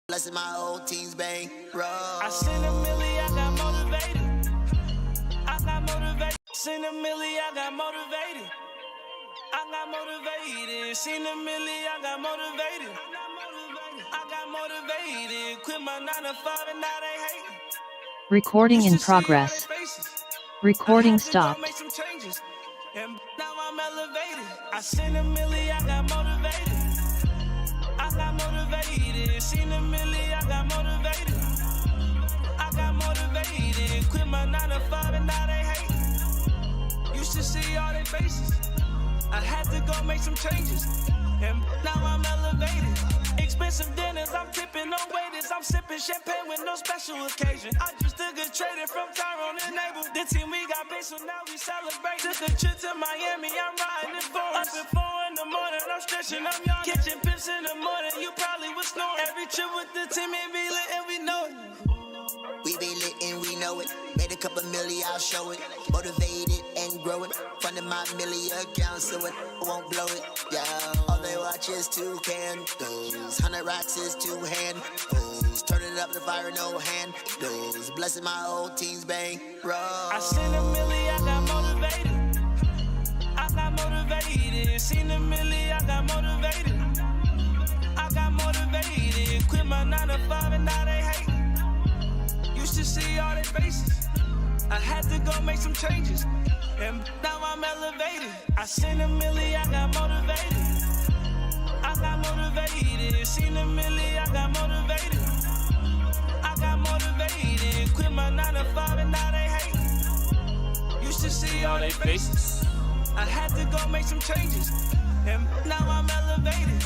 Blessing my old teens, bang, bro. I seen a milli, I got motivated. I got motivated. Seen a milli, I got motivated. I got motivated. Seen a milli, I got motivated. I got motivated. Quit my 9 to 5 and now they hate. Recording in progress. Recording stopped. Make some changes. And now I'm elevated. I seen a milli, I got motivated. I got motivated. Seen a milli, I got motivated. I got motivated. Quit my 9 to 5 and now they hate. Used to see all their faces. I had to go make some changes. And now I'm elevated. Expensive dinners, I'm tipping on waiters. I'm sipping champagne with no special occasion. I just took a trade from Tyrone and Abel. The team we got big, so now we celebrate. Took a trip to Miami, I'm riding in Forex. Up at 4 in the morning, I'm stretching, I'm young. Kitchen pips in the morning, you probably was snoring. Every trip with the team, it be lit and we know it. We be lit and we know it. Made a couple milli, I'll show it. Motivated and grow it. Funding my milli account so it won't blow it. Yeah, all they watch is 2 candles. 100 racks is 2 handfuls. Turn it up the fire, no handles. Blessing my old teens, bang, bro. I seen a milli, I got motivated. I got motivated. Seen a milli, I got motivated. I got motivated. Quit my 9 to 5 and now they hate. Used to see all their faces. I had to go make some changes. And now I'm elevated. I seen a milli, I got motivated. I got motivated. Seen a milli, I got motivated. I got motivated. Quit my 9 to 5 and now they hate. Used to see all their faces. I had to go make some changes. And now I'm elevated.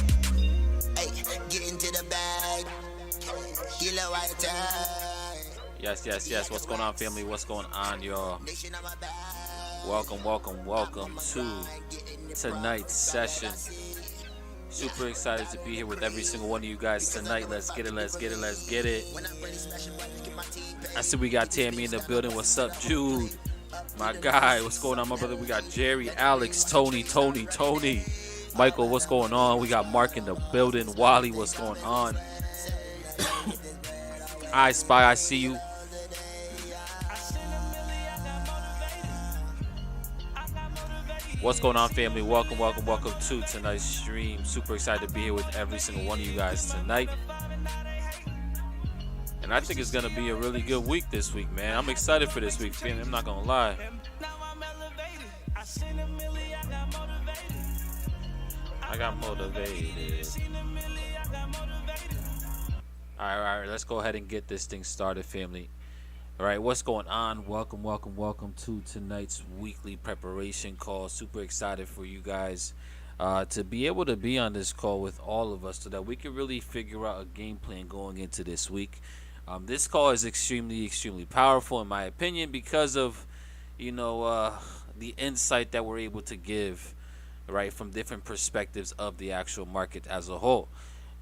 Hey, get into the bag. You know I attack. Yes. What's going on, family? What's going on, y'all? Welcome to tonight's session. Super excited to be here with every single one of you guys tonight. Let's get it. I see we got Tammy in the building. What's up, Jude? My guy, what's going on, my brother? We got Jerry, Alex, Tony. Michael, what's going on? We got Mark in the building. Wally, what's going on? I Spy, I see you. What's going on, family? Welcome to tonight's stream. Super excited to be here with every single one of you guys tonight. And I think it's going to be a really good week this week, man. I'm excited for this week, family. I'm not going to lie. I got motivated. All right. Let's go ahead and get this thing started, family. All right, what's going on? Welcome to tonight's weekly preparation call. Super excited for you guys to be able to be on this call with all of us so that we can really figure out a game plan going into this week. This call is extremely powerful, in my opinion, because of, the insight that we're able to give, right, from different perspectives of the actual market as a whole.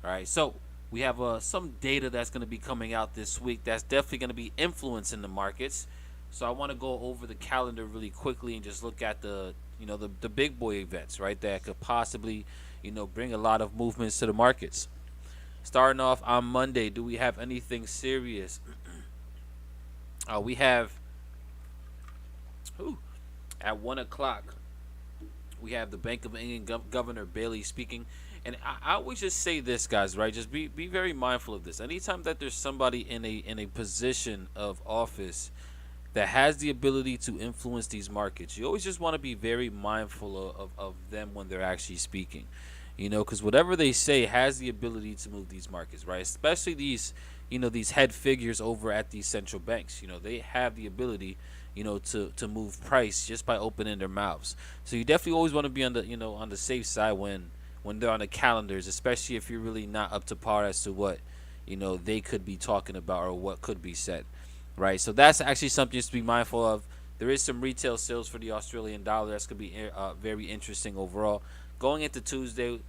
All right, so we have some data that's going to be coming out this week that's definitely going to be influencing the markets. So I want to go over the calendar really quickly and just look at the big boy events, right, that could possibly, bring a lot of movements to the markets. Starting off on Monday, do we have anything serious? We have at 1 o'clock, we have the Bank of England Governor Bailey speaking. And I always just say this, guys, right? Just be very mindful of this. Anytime that there's somebody in a position of office that has the ability to influence these markets, you always just want to be very mindful of them when they're actually speaking. Because whatever they say has the ability to move these markets, right? Especially these head figures over at these central banks. They have the ability, to move price just by opening their mouths. So you definitely always want to be on the safe side when they're on the calendars, especially if you're really not up to par as to what they could be talking about or what could be said, right? So that's actually something just to be mindful of. There is some retail sales for the Australian dollar that's going to be very interesting overall. Going into Tuesday,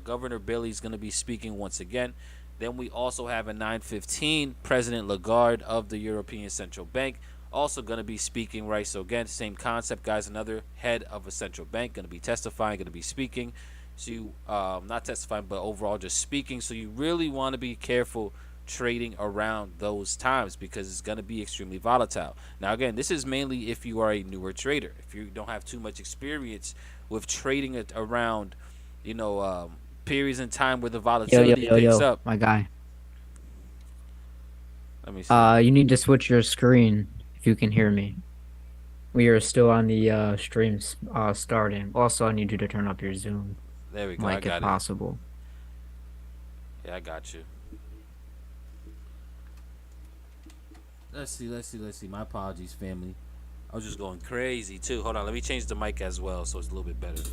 Governor Bailey's going to be speaking once again. Then we also have at 9:15 President Lagarde of the European Central Bank also going to be speaking, right? So again, same concept, guys. Another head of a central bank going to be testifying, going to be speaking. So you, not testifying, but overall just speaking. So you really want to be careful trading around those times because it's going to be extremely volatile. Now, again, this is mainly if you are a newer trader. If you don't have too much experience with trading it around, you know, periods in time where the Yo, yo, volatility yo, picks yo, up. my guy. Let me see. You need to switch your screen if you can hear me. We are still on the streams starting. Also, I need you to turn up your Zoom There we go. I mic if got it. possible. Yeah, I got you. Let's see. Let's see. My apologies, family. I was just going crazy too. Hold on, let me change the mic as well so it's a little bit better.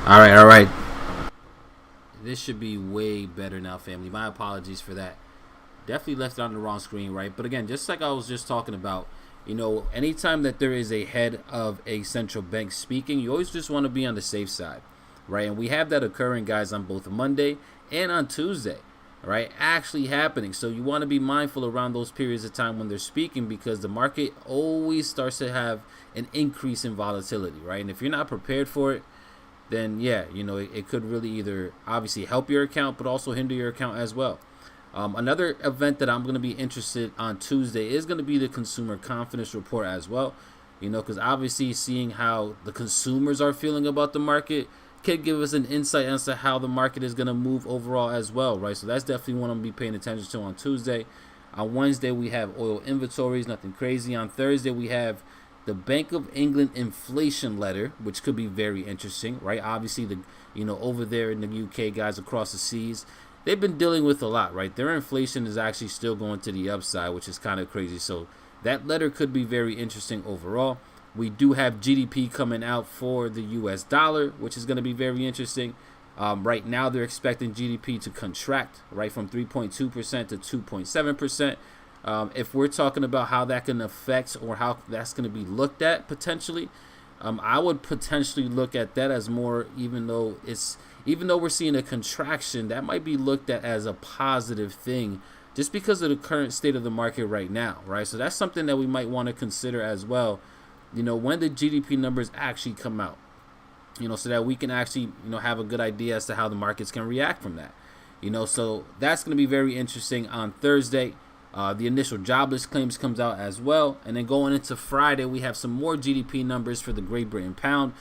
All right. This should be way better now, family. My apologies for that. Definitely left it on the wrong screen, right? But again, just like I was just talking about, you know, anytime that there is a head of a central bank speaking, you always just want to be on the safe side, right? And we have that occurring, guys, on both Monday and on Tuesday, right? Actually happening. So you want to be mindful around those periods of time when they're speaking because the market always starts to have an increase in volatility, right? And if you're not prepared for it, then yeah, you know, it could really either obviously help your account, but also hinder your account as well. Another event that I'm going to be interested on Tuesday is going to be the consumer confidence report as well. You know, because obviously seeing how the consumers are feeling about the market could give us an insight as to how the market is going to move overall as well, right? So that's definitely what I'm going to be paying attention to on Tuesday. On Wednesday, we have oil inventories, nothing crazy. On Thursday, we have the Bank of England inflation letter, which could be very interesting, right? Obviously, over there in the UK, guys across the seas, they've been dealing with a lot, right? Their inflation is actually still going to the upside, which is kind of crazy. So that letter could be very interesting overall. We do have GDP coming out for the US dollar, which is going to be very interesting. Right now, they're expecting GDP to contract, right, from 3.2% to 2.7%. If we're talking about how that can affect or how that's going to be looked at potentially, I would potentially look at that as more, even though we're seeing a contraction, that might be looked at as a positive thing just because of the current state of the market right now, right? So that's something that we might want to consider as well, you know, when the GDP numbers actually come out, you know, so that we can actually, you know, have a good idea as to how the markets can react from that, you know. So that's going to be very interesting on Thursday. The initial jobless claims comes out as well. And then going into Friday, we have some more GDP numbers for the Great Britain pound.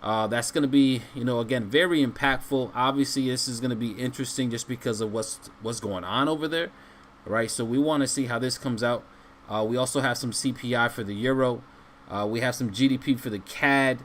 That's going to be, you know, again, very impactful. Obviously, this is going to be interesting just because of what's going on over there, right? So we want to see how this comes out. We also have some CPI for the euro. We have some GDP for the CAD.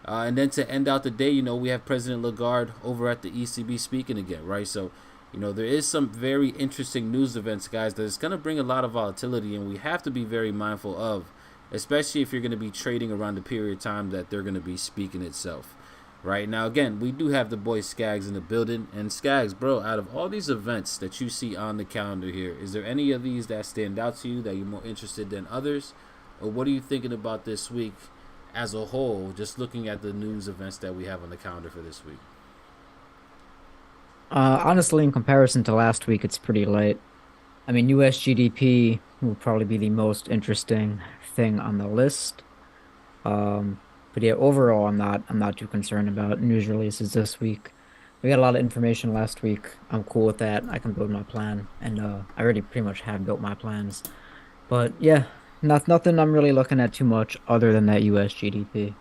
And then to end out the day, you know, we have President Lagarde over at the ECB speaking again, right? So, you know, there is some very interesting news events, guys, that is going to bring a lot of volatility, and we have to be very mindful of, especially if you're going to be trading around the period of time that they're going to be speaking itself. Right now, again, we do have the boy Skaggs in the building. And Skaggs, bro, out of all these events that you see on the calendar here, is there any of these that stand out to you that you're more interested than others? Or what are you thinking about this week as a whole, just looking at the news events that we have on the calendar for this week? Honestly, in comparison to last week, it's pretty light. I mean, US GDP will probably be the most interesting thing on the list. But yeah, overall, I'm not too concerned about news releases this week. We got a lot of information last week. I'm cool with that. I can build my plan, and I already pretty much have built my plans. But yeah, nothing I'm really looking at too much other than that US GDP.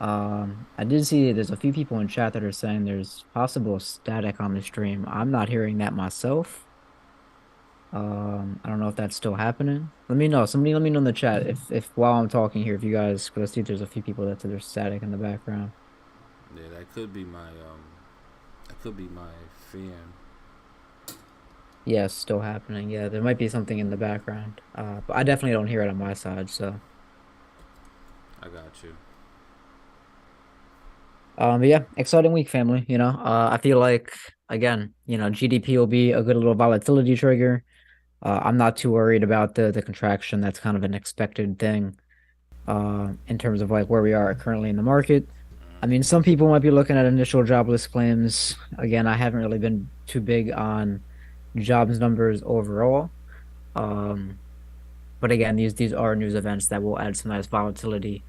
I did see there's a few people in chat that are saying there's possible static on the stream. I'm not hearing that myself. I don't know if that's still happening. Let me know. Somebody let me know in the chat if while I'm talking here, if you guys, because I see there's a few people that said there's static in the background. Yeah, that could be my fan. Yes, still happening. Yeah, there might be something in the background. But I definitely don't hear it on my side, so. I got you. But yeah, exciting week, family. You know, I feel like again, you know, GDP will be a good little volatility trigger. I'm not too worried about the contraction. That's kind of an expected thing. In terms of like where we are currently in the market. I mean, some people might be looking at initial jobless claims. Again, I haven't really been too big on jobs numbers overall. But again, these are news events that will add some nice volatility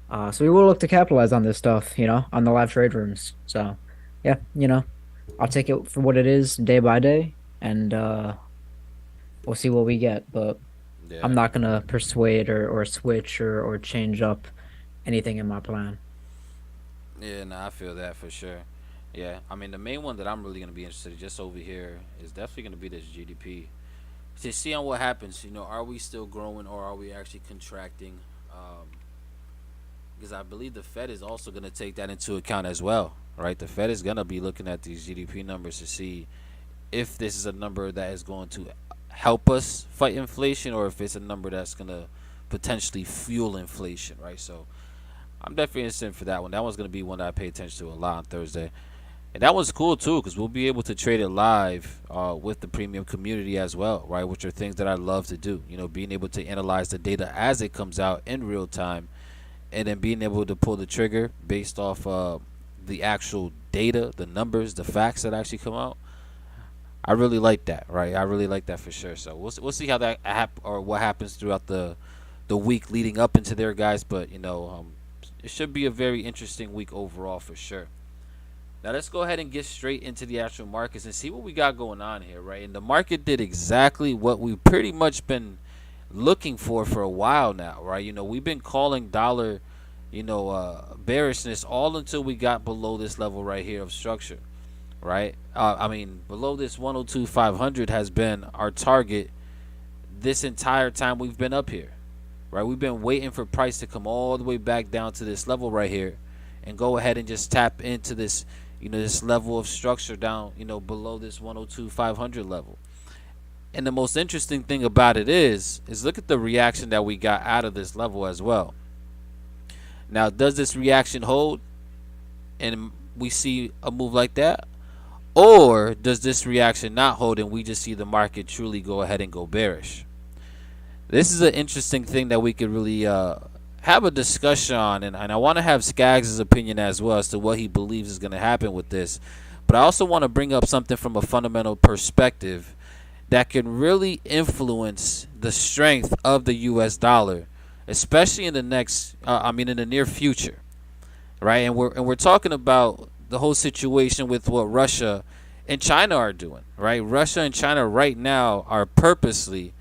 So we will look to capitalize on this stuff, on the live trade rooms. So yeah, I'll take it for what it is day by day, and we'll see what we get. But I'm Yeah. not gonna persuade or switch or change up anything in my plan. Yeah, no, I feel that for sure. Yeah, I mean the main one that I'm really gonna be interested in just over here is definitely gonna be this GDP to see on what happens. Are we still growing or are we actually contracting? Because I believe the Fed is also gonna take that into account as well, right? The Fed is gonna be looking at these GDP numbers to see if this is a number that is going to help us fight inflation or if it's a number that's gonna potentially fuel inflation, right? So I'm definitely interested for that one. That one's gonna be one that I pay attention to a lot on Thursday. And that one's cool too, because we'll be able to trade it live with the premium community as well, right? Which are things that I love to do. Being able to analyze the data as it comes out in real time, and then being able to pull the trigger based off the actual data, the numbers, the facts that actually come out. I really like that, right? I really like that for sure. So we'll see how that or what happens throughout the week leading up into there, guys. But it should be a very interesting week overall for sure. Now let's go ahead and get straight into the actual markets and see what we got going on here, right? And the market did exactly what we've pretty much been looking for a while now, right? We've been calling dollar, bearishness all until we got below this level right here of structure, right? I mean, below this 102,500 has been our target this entire time we've been up here, right? We've been waiting for price to come all the way back down to this level right here and go ahead and just tap into this, this level of structure down, below this 102,500 level. And the most interesting thing about it is look at the reaction that we got out of this level as well. Now, does this reaction hold and we see a move like that? Or does this reaction not hold and we just see the market truly go ahead and go bearish? This is an interesting thing that we could really have a discussion on, and I want to have Skaggs' opinion as well as to what he believes is going to happen with this. But I also want to bring up something from a fundamental perspective that can really influence the strength of the U.S. dollar, especially in the in the near future, right? And we're talking about the whole situation with what Russia and China are doing, right? Russia and China right now are purposely,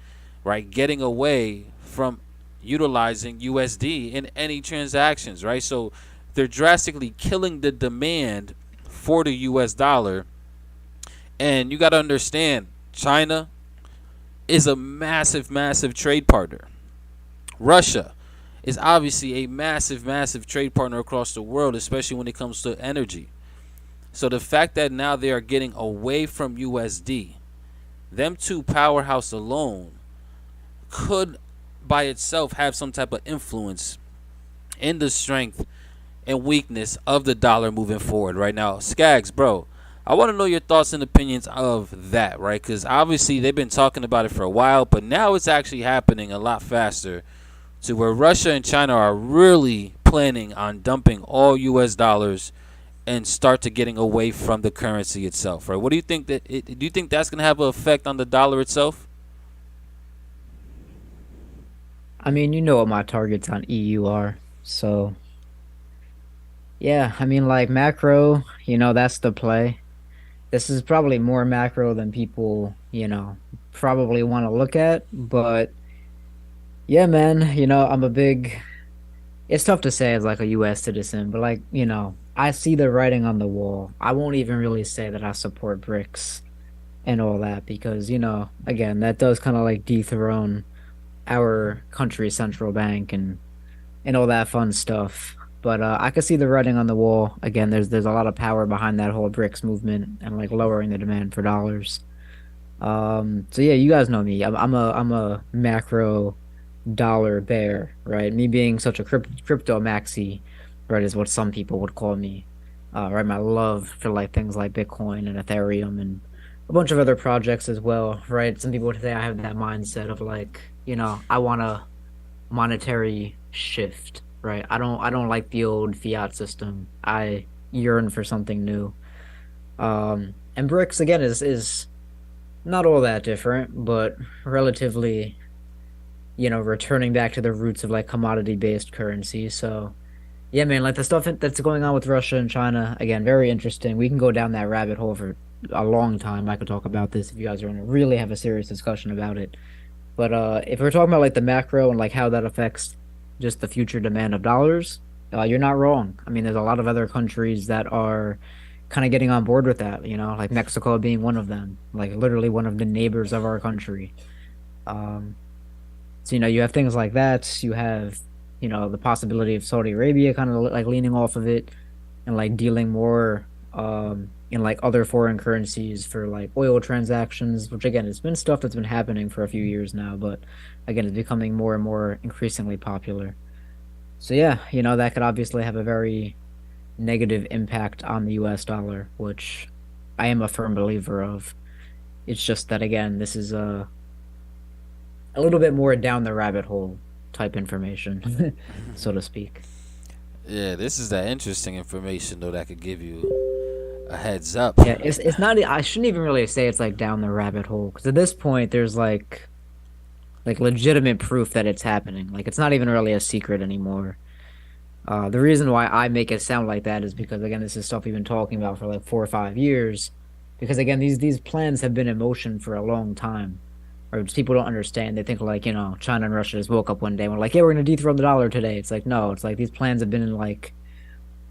right, getting away from utilizing USD in any transactions, right? So they're drastically killing the demand for the US dollar. And you got to understand, China is a massive, massive trade partner. Russia is obviously a massive, massive trade partner across the world, especially when it comes to energy. So the fact that now they are getting away from USD, them two powerhouse alone could by itself have some type of influence in the strength and weakness of the dollar moving forward right now. Skaggs, bro, I want to know your thoughts and opinions of that, right? Because obviously they've been talking about it for a while, but now it's actually happening a lot faster to where Russia and China are really planning on dumping all US dollars and start to getting away from the currency itself, right? What do you think do you think that's going to have an effect on the dollar itself? I mean, you know what my targets on EU are. So, yeah, I mean, like macro, that's the play. This is probably more macro than people, probably want to look at. But yeah, man, it's tough to say as like a US citizen, but like, I see the writing on the wall. I won't even really say that I support BRICS and all that because, again, that does kind of like dethrone our country's central bank and all that fun stuff. But I could see the writing on the wall. Again, there's a lot of power behind that whole BRICS movement and like lowering the demand for dollars. So yeah, you guys know me. I'm a macro dollar bear, right? Me being such a crypto maxi, right, is what some people would call me. Right, my love for like things like Bitcoin and Ethereum and a bunch of other projects as well, right? Some people would say I have that mindset of like, I want a monetary shift, right? I don't like the old fiat system. I yearn for something new. And BRICS again is not all that different, but relatively, returning back to the roots of like commodity based currency. So Yeah, man, like the stuff that's going on with Russia and China, again, very interesting. We can go down that rabbit hole for a long time. I could talk about this if you guys want to really have a serious discussion about it. But if we're talking about like the macro and like how that affects just the future demand of dollars, you're not wrong. I mean, there's a lot of other countries that are kind of getting on board with that, like Mexico being one of them, like literally one of the neighbors of our country. Um, so, you have things like that. You have, the possibility of Saudi Arabia kind of like leaning off of it and like dealing more in like other foreign currencies for like oil transactions, which again, it's been stuff that's been happening for a few years now, but again, it's becoming more and more increasingly popular. So yeah, that could obviously have a very negative impact on the US dollar, which I am a firm believer of. It's just that again, this is a little bit more down the rabbit hole type information, so to speak. Yeah, this is that interesting information though that could give you a heads up. Yeah, it's not. I shouldn't even really say it's like down the rabbit hole because at this point there's like legitimate proof that it's happening. Like it's not even really a secret anymore. The reason why I make it sound like that is because again, this is stuff we've been talking about for like 4 or 5 years. Because again, these plans have been in motion for a long time. Or just people don't understand. They think like, China and Russia just woke up one day and we're like, yeah, we're gonna dethrone the dollar today. It's like no, it's like these plans have been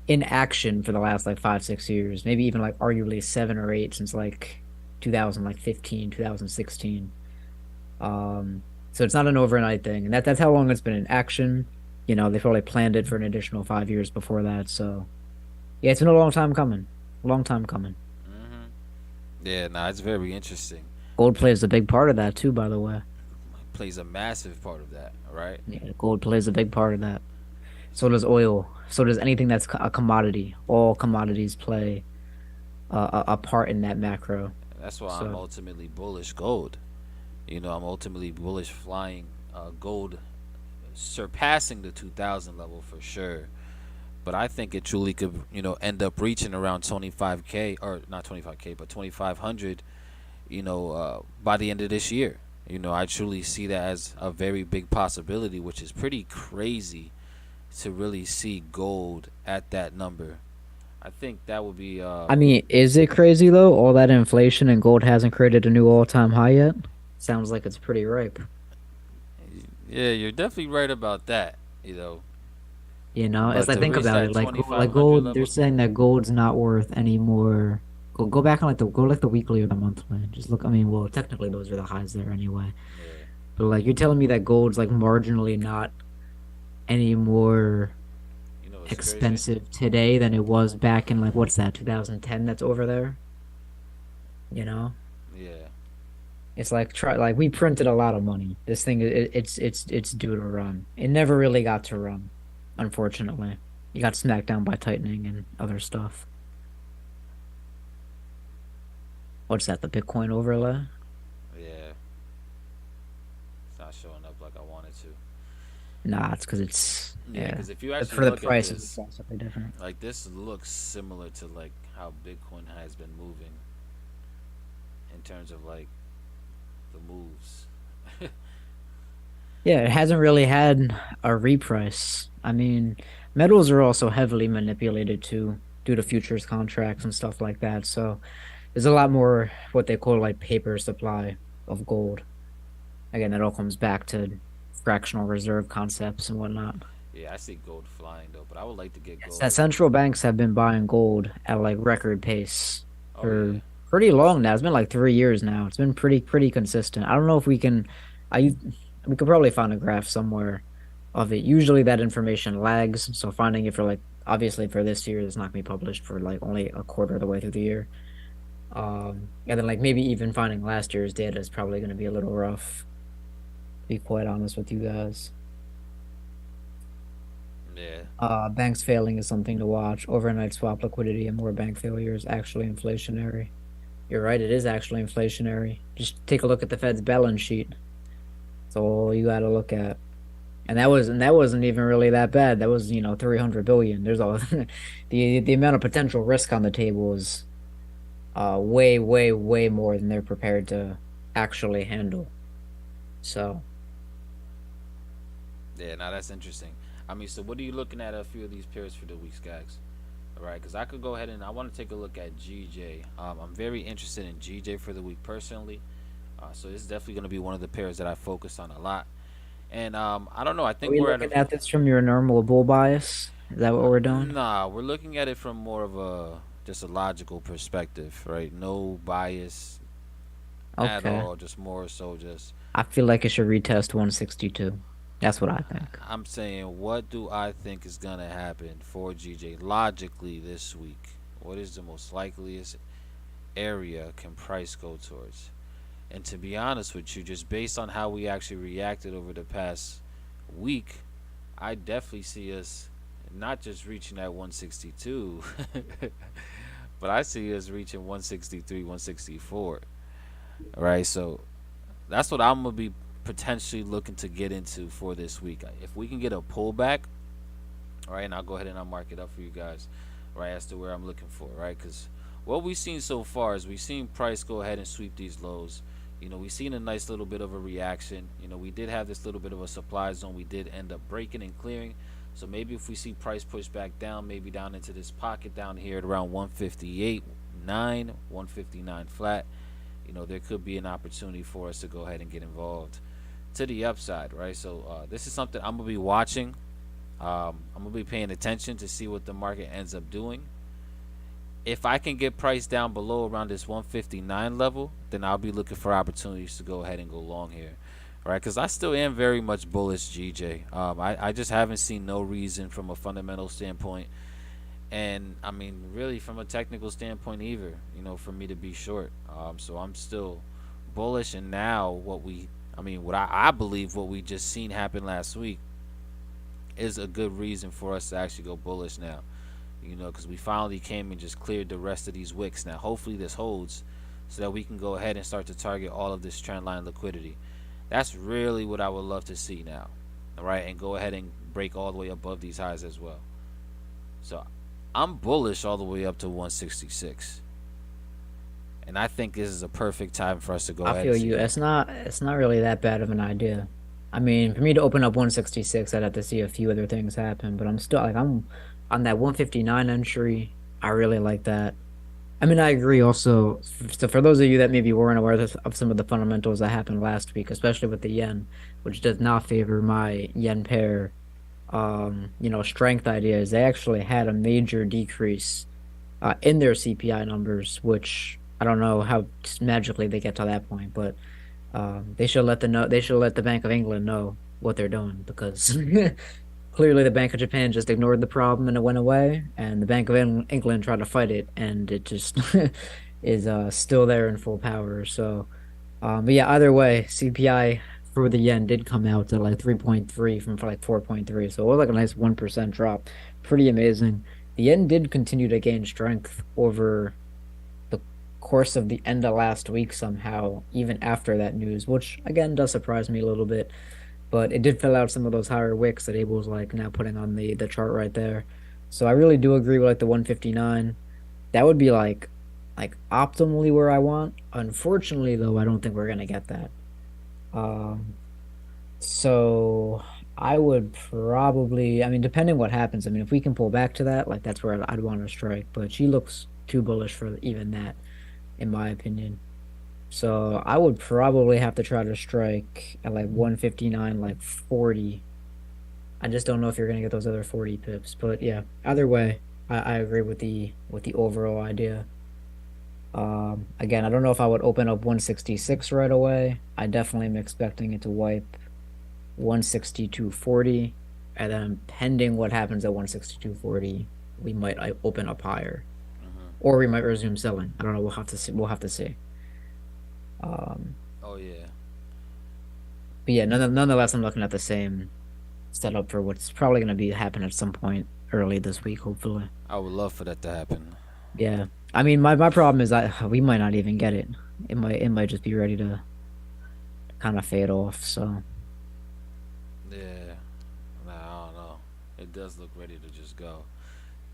in action for the last like 5, 6 years, maybe even like arguably 7 or 8 since like 2015, 2016. So it's not an overnight thing, and that's how long it's been in action. They probably planned it for an additional 5 years before that. So yeah, it's been a long time coming. Long time coming. Hmm. Yeah, nah, it's very interesting. Gold plays a big part of that too, by the way. Plays a massive part of that, right? Yeah, gold plays a big part of that. So does oil. So does anything that's a commodity. All commodities play a part in that macro. That's why I'm So ultimately bullish gold. I'm ultimately bullish flying gold surpassing the 2000 level for sure. But I think it truly could, end up reaching around 25K, or not 25K, but 2500, by the end of this year. I truly see that as a very big possibility, which is pretty crazy to really see gold at that number. I think that would be I mean, is it crazy though? All that inflation and gold hasn't created a new all-time high yet? Sounds like it's pretty ripe. yeah, you're definitely right about that, As but I to think reach about that it, like like 2500 gold, they're level, saying that gold's not worth any more. Go back on like the weekly or the monthly. Just look. I mean, well, technically those are the highs there anyway. yeah, But like you're telling me that gold's like marginally not any more it's crazy. expensive today than it was back in like what's that 2010 that's over there? You know? Yeah. It's like try like we printed a lot of money. This thing it's due to run. It never really got to run, unfortunately. You got smacked down by tightening and other stuff. What's that? The Bitcoin overlay? Yeah, it's not showing up like I wanted to. Nah, it's because it's Yeah, yeah. because if you But actually for the look at prices, it's this, drastically different. like this looks similar to like how Bitcoin has been moving in terms of like the moves. Yeah, it hasn't really had a reprice. I mean, metals are also heavily manipulated too, due to futures contracts and stuff like that. So there's a lot more what they call like paper supply of gold. Again, that all comes back to fractional reserve concepts and whatnot. Yeah, I see gold flying though, but I would like to get It's that gold. central banks have been buying gold at like record pace Oh yeah, for pretty long now. It's been like 3 years now. It's been pretty consistent. I don't know if we can. I We could probably find a graph somewhere of it. Usually that information lags, so finding it for like obviously for this year, it's not gonna be published for like only a quarter of the way through the year. And then like maybe even finding last year's data is probably gonna be a little rough. To be quite honest with you guys. yeah, Banks failing is something to watch. Overnight swap liquidity and more bank failures actually inflationary. You're right, it is actually inflationary. Just take a look at the Fed's balance sheet. That's all you gotta look at. And that wasn't even really that bad. That was, 300 billion. There's all the amount of potential risk on the table is way, way, way more than they're prepared to actually handle. So Yeah, now that's interesting. I mean, so what are you looking at a few of these pairs for the week, Skags? All right, because I could go ahead and I want to take a look at GJ. I'm very interested in GJ for the week personally. So this is definitely going to be one of the pairs that I focus on a lot. And I don't know. I Are think we we're at a looking at this from your normal bull bias? Is that what we're doing? nah. We're looking at it from more of a just a logical perspective, right? No bias at Okay. all. Just more so just I feel like it should retest 162. That's what I think. I'm saying, what do I think is gonna happen for GJ logically this week? What is the most likeliest area can price go towards? And to be honest with you, just based on how we actually reacted over the past week, I definitely see us not just reaching that 162, but I see us reaching 163, 164. All right, so that's what I'm gonna be potentially looking to get into for this week. If we can get a pullback, all right, and I'll go ahead and I'll mark it up for you guys, right, as to where I'm looking for, right? Because what we've seen so far is we've seen price go ahead and sweep these lows. We've seen a nice little bit of a reaction. We did have this little bit of a supply zone. We did end up breaking and clearing. So maybe if we see price push back down, maybe down into this pocket down here at around 158.9, 159 flat, there could be an opportunity for us to go ahead and get involved to the upside, right? So this is something I'm gonna be watching. I'm gonna be paying attention to see what the market ends up doing. If I can get price down below around this 159 level, then I'll be looking for opportunities to go ahead and go long here, right? Because I still am very much bullish GJ. I just haven't seen no reason from a fundamental standpoint, and I mean really from a technical standpoint either. For me to be short. So I'm still bullish, and now what I believe what we just seen happen last week is a good reason for us to actually go bullish now. Because we finally came and just cleared the rest of these wicks. Now, hopefully this holds so that we can go ahead and start to target all of this trend line liquidity. That's really what I would love to see now, all right, and go ahead and break all the way above these highs as well. So I'm bullish all the way up to 166, and I think this is a perfect time for us to go I ahead feel and see you. that. It's not really that bad of an idea. I mean, for me to open up 166, I'd have to see a few other things happen, but I'm still like I'm on that 159 entry. I really like that. I mean, I agree also. So for those of you that maybe weren't aware of some of the fundamentals that happened last week, especially with the yen, which does not favor my yen pair, strength ideas, they actually had a major decrease in their CPI numbers, which I don't know how magically they get to that point, but they should let the Bank of England know what they're doing because clearly the Bank of Japan just ignored the problem and it went away, and the Bank of England tried to fight it, and it just is still there in full power. So, but yeah, either way, CPI for the yen did come out to like 3.3 from like 4.3, so it was like a nice 1% drop, pretty amazing. The yen did continue to gain strength over the course of the end of last week somehow, even after that news, which again does surprise me a little bit. But it did fill out some of those higher wicks that Abel's like now putting on the chart right there. So I really do agree with like the 159. That would be like optimally where I want. Unfortunately though, I don't think we're gonna get that. Um so I would probably, I mean, depending what happens, I mean, if we can pull back to that, like that's where I'd want to strike. But she looks too bullish for even that, in my opinion. So I would probably have to try to strike at like 159, like 40. I just don't know if you're gonna get those other 40 pips. But yeah, either way, I agree with the overall idea. Again, I don't know if I would open up 166 right away. I definitely am expecting it to wipe 162.40, and then pending what happens at 162.40, we might open up higher, Hmm. or we might resume selling. I don't know. We'll have to see. We'll have to see. Um, Oh yeah. but yeah, nonetheless, I'm looking at the same setup for what's probably going to be happen at some point early this week, hopefully. I would love for that to happen. Yeah, I mean, my problem is that we might not even get it. It might just be ready to kind of fade off. So Yeah. Nah, I don't know. It does look ready to just go.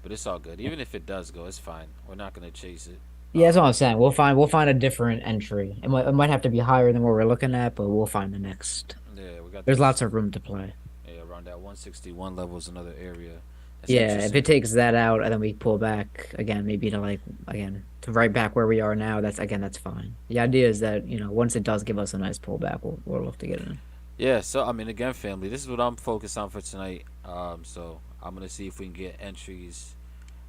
But it's all good. Even if it does go, it's fine. We're not gonna chase it. yeah, that's what I'm saying. We'll find a different entry. It might have to be higher than what we're looking at, but we'll find the next. Yeah, we got There's this. lots of room to play. Yeah, around around that 161 level is another area. That's Yeah, if interesting. it takes that out and then we pull back again, maybe to like again to right back where we are now, that's fine. The idea is that, once it does give us a nice pullback, we'll look to get in. Yeah, so I mean, again, family, this is what I'm focused on for tonight. So I'm gonna see if we can get entries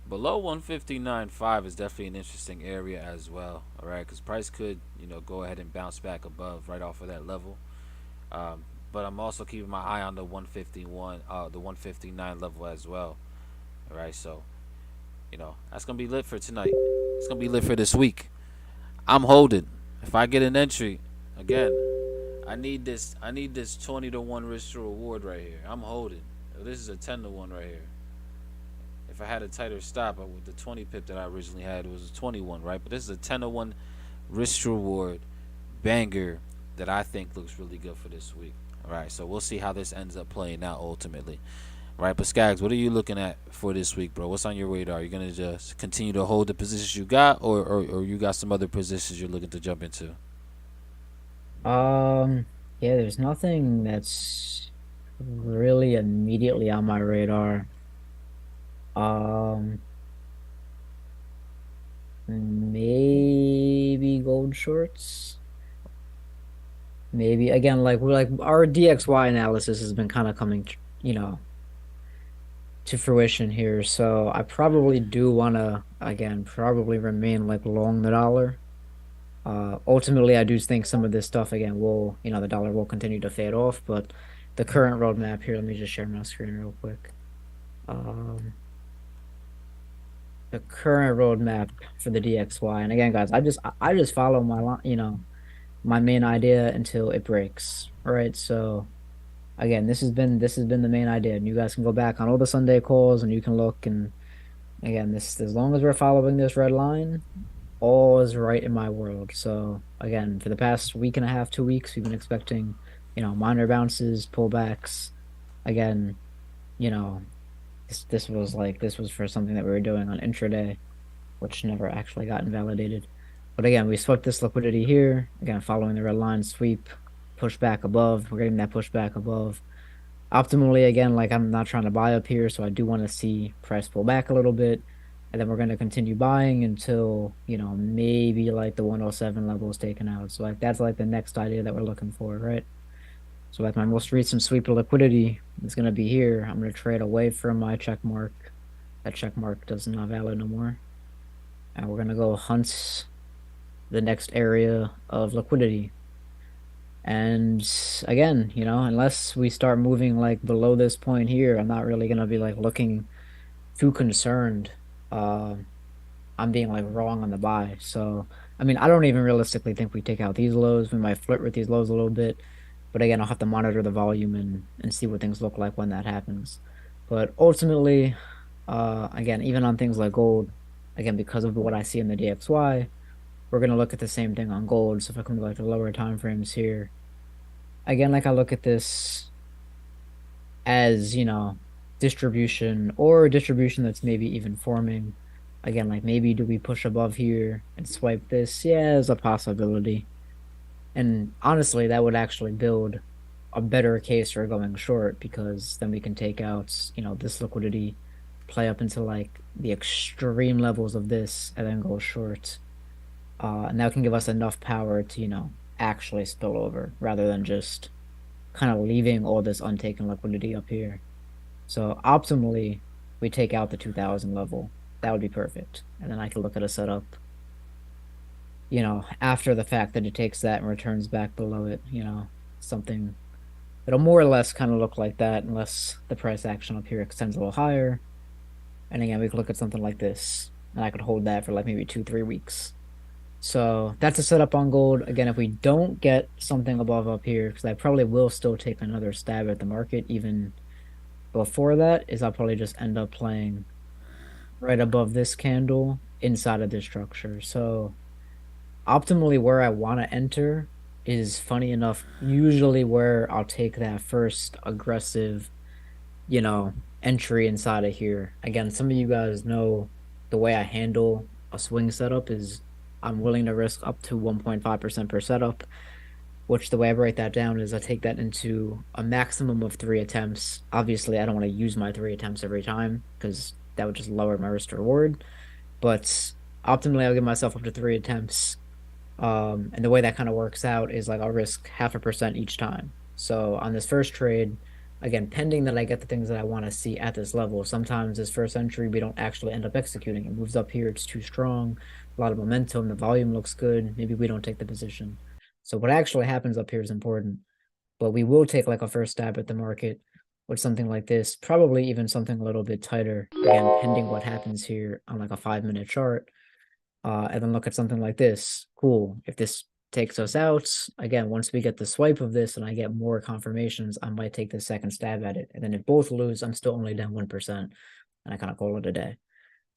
below 159.5 is definitely an interesting area as well. All right, because price could go ahead and bounce back above right off of that level. But I'm also keeping my eye on the 151, the 159 level as well. All right, so that's gonna be lit for tonight. It's gonna be lit for this week. I'm holding. If I get an entry, again, I need this. I need this 20 to 1 risk to reward right here. I'm holding. This is a 10 to 1 right here. If I had a tighter stop with the 20 pip that I originally had, it was a 21, right? But this is a 10 to 1 risk to reward banger that I think looks really good for this week. All right, so we'll see how this ends up playing out ultimately. All right, but Skaggs, what are you looking at for this week, bro? What's on your radar? Are you gonna just continue to hold the positions you got, or you got some other positions you're looking to jump into? Um, yeah, there's nothing that's really immediately on my radar. Um, maybe gold shorts. Maybe again, like we're like our DXY analysis has been kind of coming, you know, to fruition here. So I probably do want to again probably remain like long the dollar. Ultimately, I do think some of this stuff again will, the dollar will continue to fade off, but the current roadmap here, let me just share my screen real quick. Um, the current roadmap for the DXY, and again, guys, I just follow my my main idea until it breaks. All right, so again, this has been the main idea, and you guys can go back on all the Sunday calls, and you can look, and again, this as long as we're following this red line, all is right in my world. So again, for the past week and a half, 2 weeks, we've been expecting, minor bounces, pullbacks. Again, you know, this was for something that we were doing on intraday, which never actually got invalidated. But again, we swept this liquidity here. Again, following the red line sweep, push back above. We're getting that push back above. Optimally, again, like I'm not trying to buy up here, so I do want to see price pull back a little bit. And then we're going to continue buying until, maybe like the 107 level is taken out. So like that's like the next idea that we're looking for, right? So like my most recent sweep of liquidity is going to be here. I'm going to trade away from my check mark. That check mark does not valid no more. And we're going to go hunt the next area of liquidity. And again, unless we start moving like below this point here, I'm not really going to be like looking too concerned. I'm being like wrong on the buy. So, I mean, I don't even realistically think we take out these lows. We might flirt with these lows a little bit, but again, I'll have to monitor the volume and see what things look like when that happens. But ultimately, again, even on things like gold, again, because of what I see in the DXY, we're gonna look at the same thing on gold. So if I come to like the lower time frames here, again, like I look at this as, distribution or distribution that's maybe even forming. Again, like maybe do we push above here and swipe this? Yeah, there's a possibility. And honestly, that would actually build a better case for going short because then we can take out, this liquidity, play up into like the extreme levels of this, and then go short. And that can give us enough power to, actually spill over rather than just kind of leaving all this untaken liquidity up here. So optimally, we take out the 2000 level. That would be perfect. And then I could look at a setup, after the fact that it takes that and returns back below it, something it'll more or less kind of look like that unless the price action up here extends a little higher. And again, we could look at something like this, and I could hold that for like maybe 2-3 weeks. So that's a setup on gold. Again, if we don't get something above up here, because I probably will still take another stab at the market even before that, is I'll probably just end up playing right above this candle inside of this structure. So optimally where I want to enter is, funny enough, usually where I'll take that first aggressive, entry inside of here. Again, some of you guys know the way I handle a swing setup is I'm willing to risk up to 1.5% per setup. which the way I break that down is I take that into a maximum of 3 attempts. Obviously, I don't want to use my 3 attempts every time because that would just lower my risk to reward. But optimally, I'll give myself up to 3 attempts. And the way that kind of works out is like I'll risk 0.5% each time. So on this first trade, again, pending that I get the things that I want to see at this level, sometimes this first entry we don't actually end up executing. It moves up here, it's too strong, a lot of momentum, the volume looks good. Maybe we don't take the position. So what actually happens up here is important, but we will take like a first stab at the market with something like this, probably even something a little bit tighter. Again, pending what happens here on like a 5-minute chart. And then look at something like this. Cool. If this takes us out, again, once we get the swipe of this and I get more confirmations, I might take the second stab at it. And then if both lose, I'm still only down 1%. And I kind of call it a day.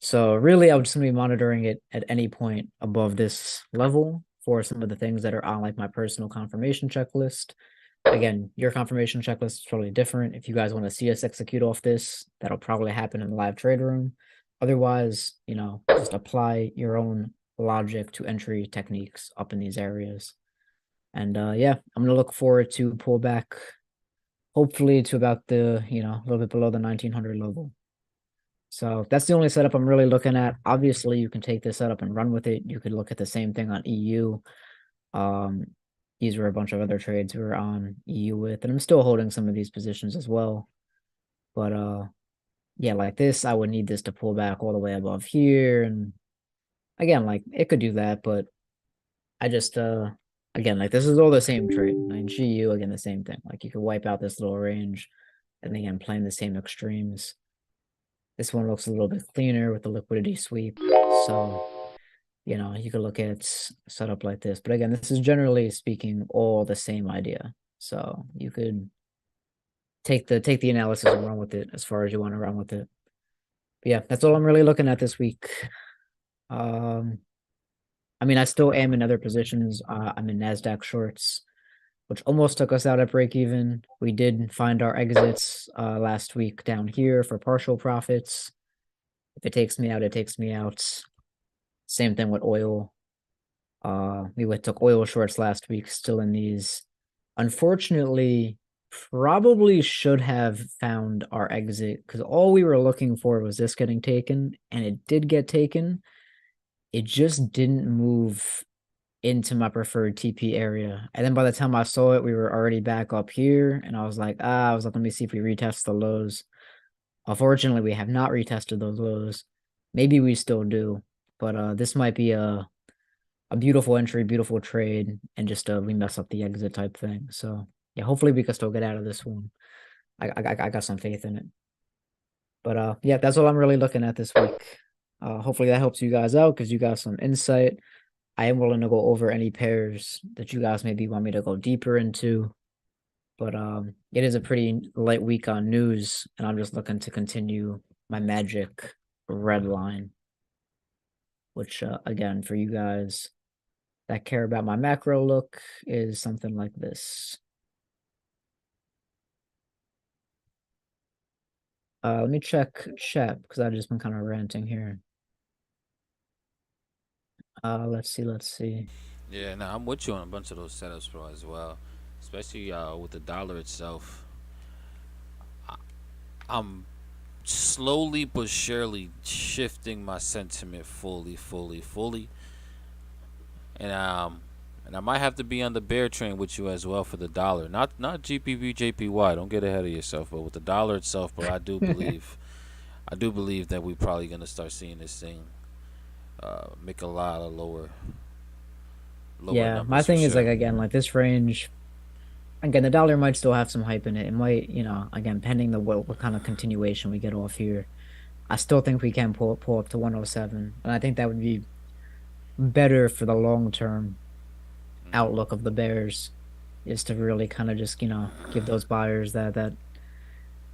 So really, I'm just going to be monitoring it at any point above this level for some of the things that are on like my personal confirmation checklist. Again, your confirmation checklist is totally different. If you guys want to see us execute off this, that'll probably happen in the live trade room. Otherwise, just apply your own logic to entry techniques up in these areas. And yeah, I'm going to look forward to pull back, hopefully to about the, a little bit below the 1900 level. So that's the only setup I'm really looking at. Obviously, you can take this setup and run with it. You could look at the same thing on EU. These were a bunch of other trades we were on EU with, and I'm still holding some of these positions as well. But yeah, like this, I would need this to pull back all the way above here. And again, like it could do that, but I just again, like this is all the same trade. Like GU, again, the same thing. Like you could wipe out this little range and again playing the same extremes. This one looks a little bit cleaner with the liquidity sweep. So, you could look at setup like this. But again, this is generally speaking all the same idea. So you could take the analysis and run with it as far as you want to run with it. But yeah, that's all I'm really looking at this week. I mean, I still am in other positions. I'm in NASDAQ shorts, which almost took us out at break even. We did find our exits last week down here for partial profits. If it takes me out, it takes me out. Same thing with oil. We took oil shorts last week, still in these. Unfortunately, probably should have found our exit because all we were looking for was this getting taken, and it did get taken. It just didn't move into my preferred TP area. And then by the time I saw it, we were already back up here. And I was like, let me see if we retest the lows. Unfortunately, we have not retested those lows. Maybe we still do. But this might be a beautiful entry, beautiful trade, and just we mess up the exit type thing. So yeah, hopefully we can still get out of this one. I got some faith in it. But yeah, that's all I'm really looking at this week. Hopefully that helps you guys out because you got some insight. I am willing to go over any pairs that you guys maybe want me to go deeper into. But it is a pretty light week on news, and I'm just looking to continue my magic red line. Which, again, for you guys that care about my macro look, is something like this. Let me check chat because I've just been kind of ranting here. Let's see. Yeah, no, I'm with you on a bunch of those setups, bro, as well. Especially with the dollar itself. I'm slowly but surely shifting my sentiment fully. And I might have to be on the bear train with you as well for the dollar. Not GPV JPY. Don't get ahead of yourself, but with the dollar itself, bro, I do believe that we're probably gonna start seeing this thing make a lot of lower yeah, my numbers thing for is sure. like again, like this range. Again, the dollar might still have some hype in it. It might, again, pending the what kind of continuation we get off here. I still think we can pull up to 107, and I think that would be better for the long term outlook of the bears, is to really kind of just give those buyers that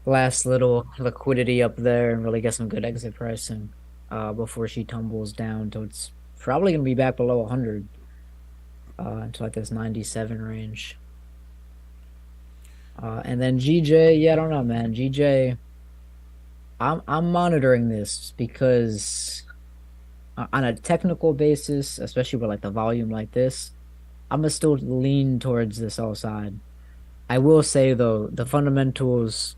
last little liquidity up there and really get some good exit pricing before she tumbles down to it's probably gonna be back below 100 into like this 97 range. And then GJ, yeah, I don't know, man. GJ, I'm monitoring this because on a technical basis, especially with like the volume like this, I'm gonna still lean towards the sell side. I will say though, the fundamentals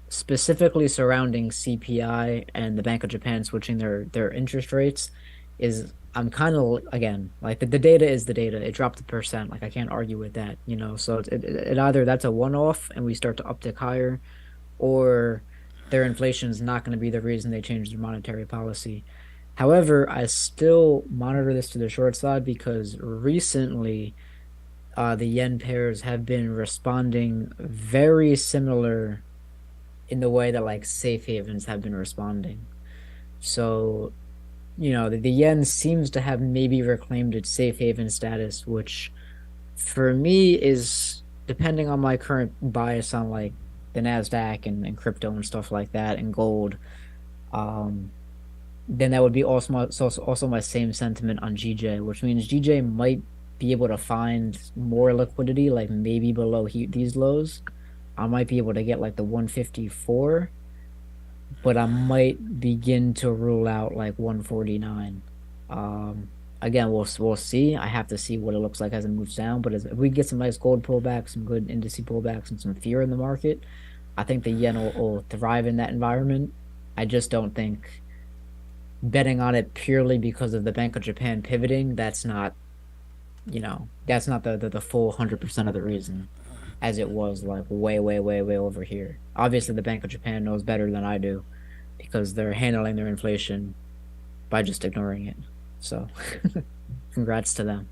specifically surrounding CPI and the Bank of Japan switching their interest rates is I'm kind of again like the data is the data. It dropped a percent. Like I can't argue with that, you know. So it either that's a one off and we start to uptick higher, or their inflation is not going to be the reason they change their monetary policy. However, I still monitor this to the short side because recently the yen pairs have been responding very similar in the way that like safe havens have been responding. So, you know, the yen seems to have maybe reclaimed its safe haven status, which for me is depending on my current bias on like the Nasdaq and crypto and stuff like that and gold. Um, then that would be also my same sentiment on GJ, which means GJ might be able to find more liquidity, like maybe below these lows. I might be able to get like the 154, but I might begin to rule out like 149. Again, we'll see. I have to see what it looks like as it moves down. But if we get some nice gold pullbacks, some good indice pullbacks, and some fear in the market, I think the yen will thrive in that environment. I just don't think betting on it purely because of the Bank of Japan pivoting, that's not, you know, that's not the full 100% of the reason, as it was like way over here. Obviously, the Bank of Japan knows better than I do because they're handling their inflation by just ignoring it. So, congrats to them.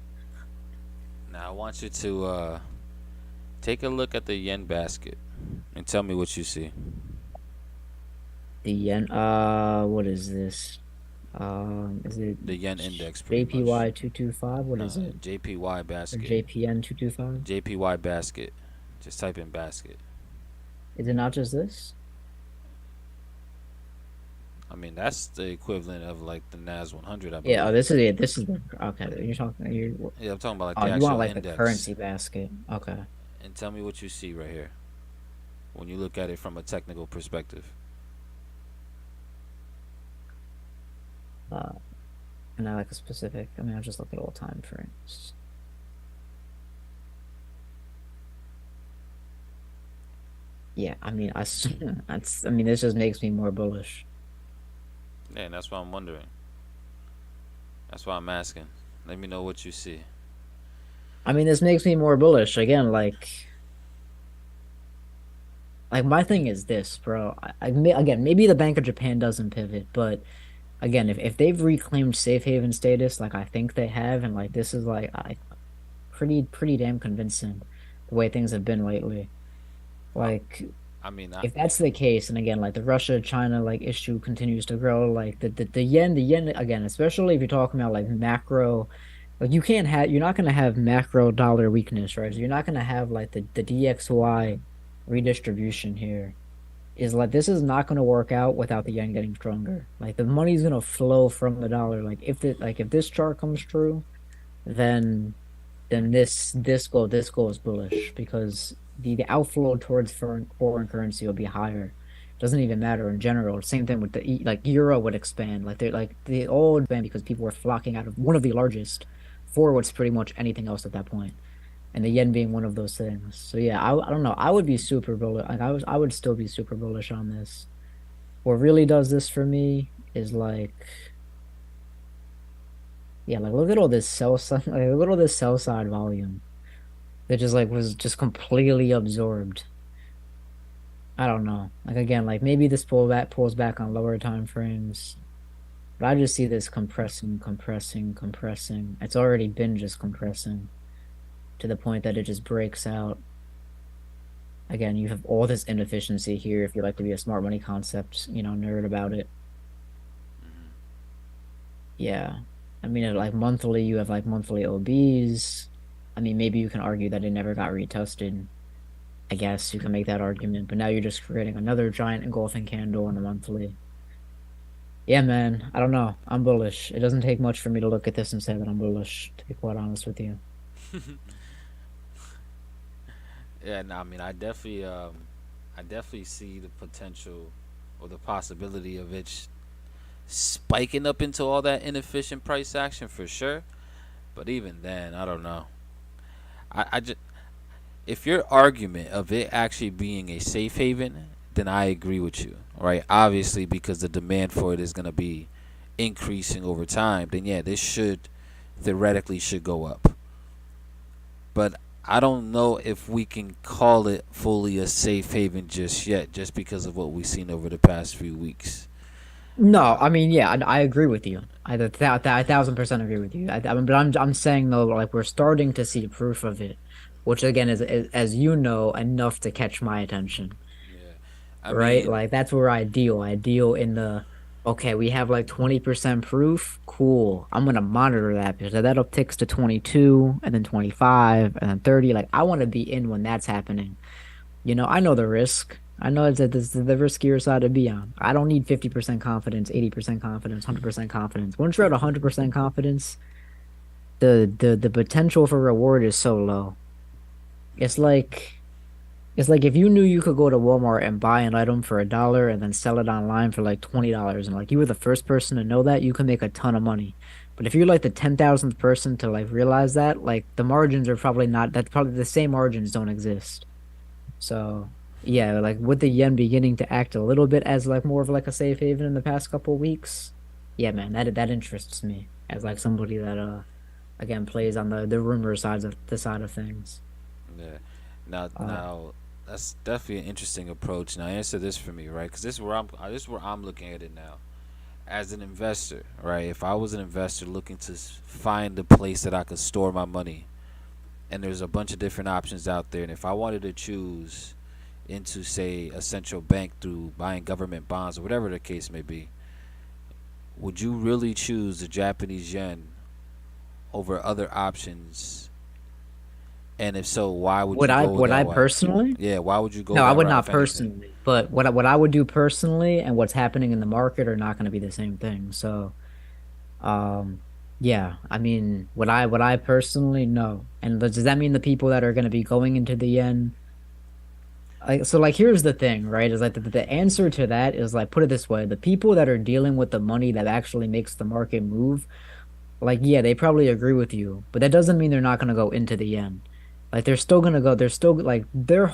Now I want you to take a look at the yen basket and tell me what you see. The yen, what is this? Is it The yen index, pretty JPY much. 225? What is it? JPY Or basket. JPN 225? JPY basket. Just type in basket. Is it not just this? I mean, that's the equivalent of like the NAS 100, I believe. Yeah, oh, this is it. This is the okay. You're talking. Yeah, I'm talking about like Oh, the you want actual like the index. currency basket? Okay. And tell me what you see right here when you look at it from a technical perspective. Uh, and I like a specific. I mean, I'll just look at all time frames. Yeah, I mean, that's. I mean, this just makes me more bullish. Yeah, and that's why I'm wondering. That's why I'm asking. Let me know what you see. I mean, this makes me more bullish again. Like my thing is this, bro. Again, maybe the Bank of Japan doesn't pivot, but again, if they've reclaimed safe haven status, like I think they have, and like this is like pretty damn convincing the way things have been lately. Like I mean, if that's the case, and again, like the Russia China like issue continues to grow, like the yen again, especially if you're talking about like macro, like you're not gonna have macro dollar weakness, right? So you're not gonna have like the DXY redistribution here. Is like this is not gonna work out without the yen getting stronger. Like the money's gonna flow from the dollar. Like if this chart comes true, then this goes bullish because the outflow towards foreign currency will be higher. Doesn't even matter in general. Same thing with the like euro would expand. They all expand because people were flocking out of one of the largest for what's pretty much anything else at that point, and the yen being one of those things. So yeah, I don't know. I would be super bullish. Like I would still be super bullish on this. What really does this for me is like, yeah, like look at all this sell side, like, look at all this sell side volume that just like was just completely absorbed. I don't know. Like again, like maybe this pulls back on lower time frames, but I just see this compressing. It's already been just compressing to the point that it just breaks out. Again, you have all this inefficiency here if you like to be a smart money concept, you know, nerd about it. Yeah. I mean, like monthly, you have like monthly OBs. I mean, maybe you can argue that it never got retested. I guess you can make that argument, but now you're just creating another giant engulfing candle on a monthly. Yeah, man, I don't know. I'm bullish. It doesn't take much for me to look at this and say that I'm bullish, to be quite honest with you. Yeah, no, I mean, I definitely see the potential or the possibility of it spiking up into all that inefficient price action for sure. But even then, I don't know. I just, if your argument of it actually being a safe haven, then I agree with you, right? Obviously, because the demand for it is going to be increasing over time, then yeah, this should theoretically should go up. But I don't know if we can call it fully a safe haven just yet, just because of what we've seen over the past few weeks. No, I mean, yeah, I agree with you. I 1,000% agree with you. I mean, but I'm saying though, like we're starting to see proof of it, which again is, as you know, enough to catch my attention, Yeah, I right? mean, Like that's where I deal. I deal in the okay, we have like 20% proof. Cool. I'm gonna monitor that because that upticks to 22 and then 25 and then 30. Like I want to be in when that's happening. I know the risk. I know it's the riskier side to be on. I don't need 50% confidence, 80% confidence, 100% confidence. Once you're at 100% confidence, the potential for reward is so low. It's like it's like if you knew you could go to Walmart and buy an item for $1 and then sell it online for like $20, and like you were the first person to know that, you can make a ton of money. But if you're like the 10,000th person to like realize that, like the margins are probably not. That's probably the same margins don't exist. So yeah, like with the yen beginning to act a little bit as like more of like a safe haven in the past couple weeks, yeah, man, that interests me as like somebody that again plays on the rumor side of things. yeah. Now, Uh, that's definitely an interesting approach. Now, answer this for me, right? Because this is where I'm looking at it now. As an investor, right? If I was an investor looking to find a place that I could store my money, and there's a bunch of different options out there, and if I wanted to choose into say a central bank through buying government bonds or whatever the case may be, would you really choose the Japanese yen over other options? And if so, why would would you I go would that I way? personally? Yeah, why would you go No, I that would route not if anything? personally. But what I would do personally and what's happening in the market are not going to be the same thing. So um, yeah, I mean, would I personally no. And does that mean the people that are going to be going into the yen? Like so, like here's the thing, right? Is like the answer to that is like put it this way: the people that are dealing with the money that actually makes the market move, like yeah, they probably agree with you, but that doesn't mean they're not gonna go into the yen. Like they're still gonna go. They're still like they're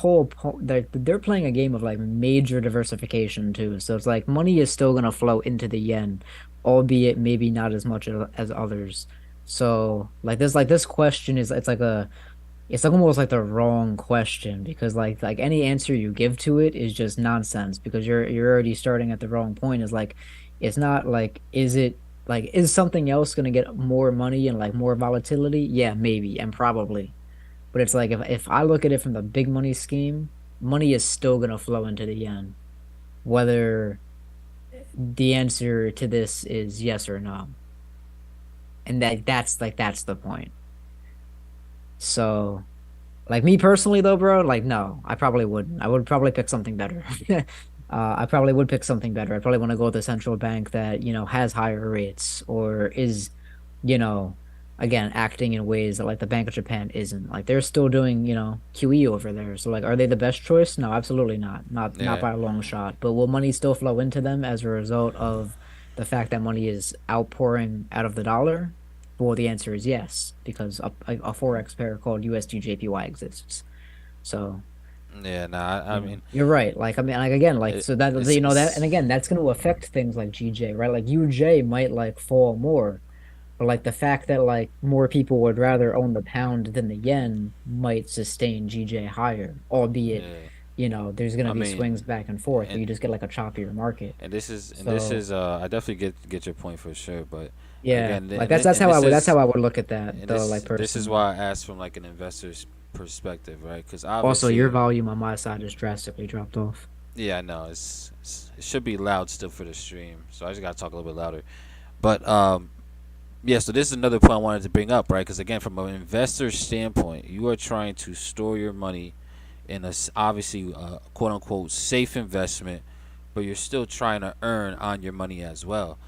playing a game of like major diversification too. So it's like money is still gonna flow into the yen, albeit maybe not as much as others. So like this question is it's like almost like the wrong question because like any answer you give to it is just nonsense because you're already starting at the wrong point. Is like it's not like is it like is something else going to get more money and like more volatility? Yeah, maybe and probably. But it's like if I look at it from the big money scheme, money is still going to flow into the yen, whether the answer to this is yes or no. And that's the point. So like me personally, though, bro, like no, I probably wouldn't. I would probably pick something better. I probably would pick something better. I probably want to go with a central bank that has higher rates or is, you know, again acting in ways that like the Bank of Japan isn't. Like they're still doing QE over there. So like, are they the best choice? No, absolutely not. Not Yeah, by a long shot. But will money still flow into them as a result of the fact that money is outpouring out of the dollar? Well, the answer is yes, because a forex pair called USDJPY exists. So, yeah. Nah, I mean, you're right. Like, I mean, like again, like it, so that that, and it's again, that's going to affect things like GJ, right? Like UJ might like fall more, but like the fact that like more people would rather own the pound than the yen might sustain GJ higher, albeit, yeah. there's going to I be mean, swings back and forth, but and you just get like a choppier market. and this is So, I definitely get your point for sure. But yeah, again, like that's how I would look at that and though, like this is personally. why I asked from like an investor's perspective, right? Because Also, your obviously, volume on my side has drastically dropped off. yeah, I know it should be loud still for the stream, so I just gotta talk a little bit louder. But yeah, so this is another point I wanted to bring up, right? Because again, from an investor standpoint, you are trying to store your money in obviously quote unquote safe investment, but you're still trying to earn on your money as well.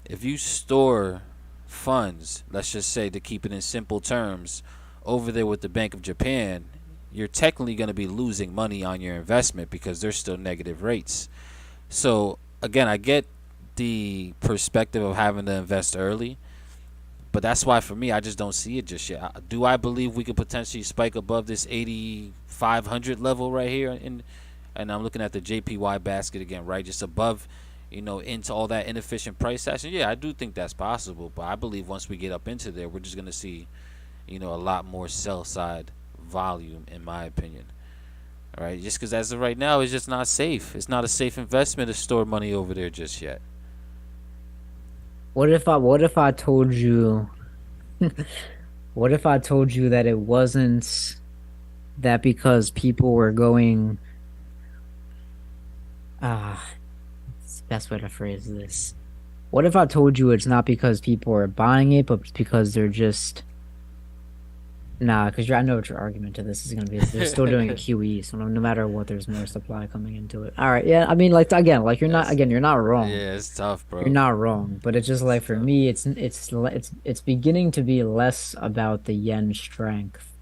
If you store funds, let's just say to keep it in simple terms, over there with the Bank of Japan, you're technically going to be losing money on your investment because there's still negative rates. So again, I get the perspective of having to invest early, But that's why for me, I just don't see it just yet. Do I believe we could potentially spike above this 8,500 level right here? And I'm looking at the JPY basket again, right? Just above, into all that inefficient price action. Yeah, I do think that's possible. But I believe once we get up into there, we're just going to see, a lot more sell side volume, in my opinion. All right, just because as of right now, it's just not safe. It's not a safe investment to store money over there just yet. What if I told you what if I told you that it wasn't that because people were going ah it's the best way to phrase this. What if I told you it's not because people are buying it, but it's because they're just nah, because I know what your argument to this is going to be. They're still doing a QE, so no matter what, there's more supply coming into it. All right, yeah, I mean, like again, like you're not wrong. Yeah, it's tough, You're bro. not wrong, but it's just like It's for tough. me, it's beginning to be less about the yen strength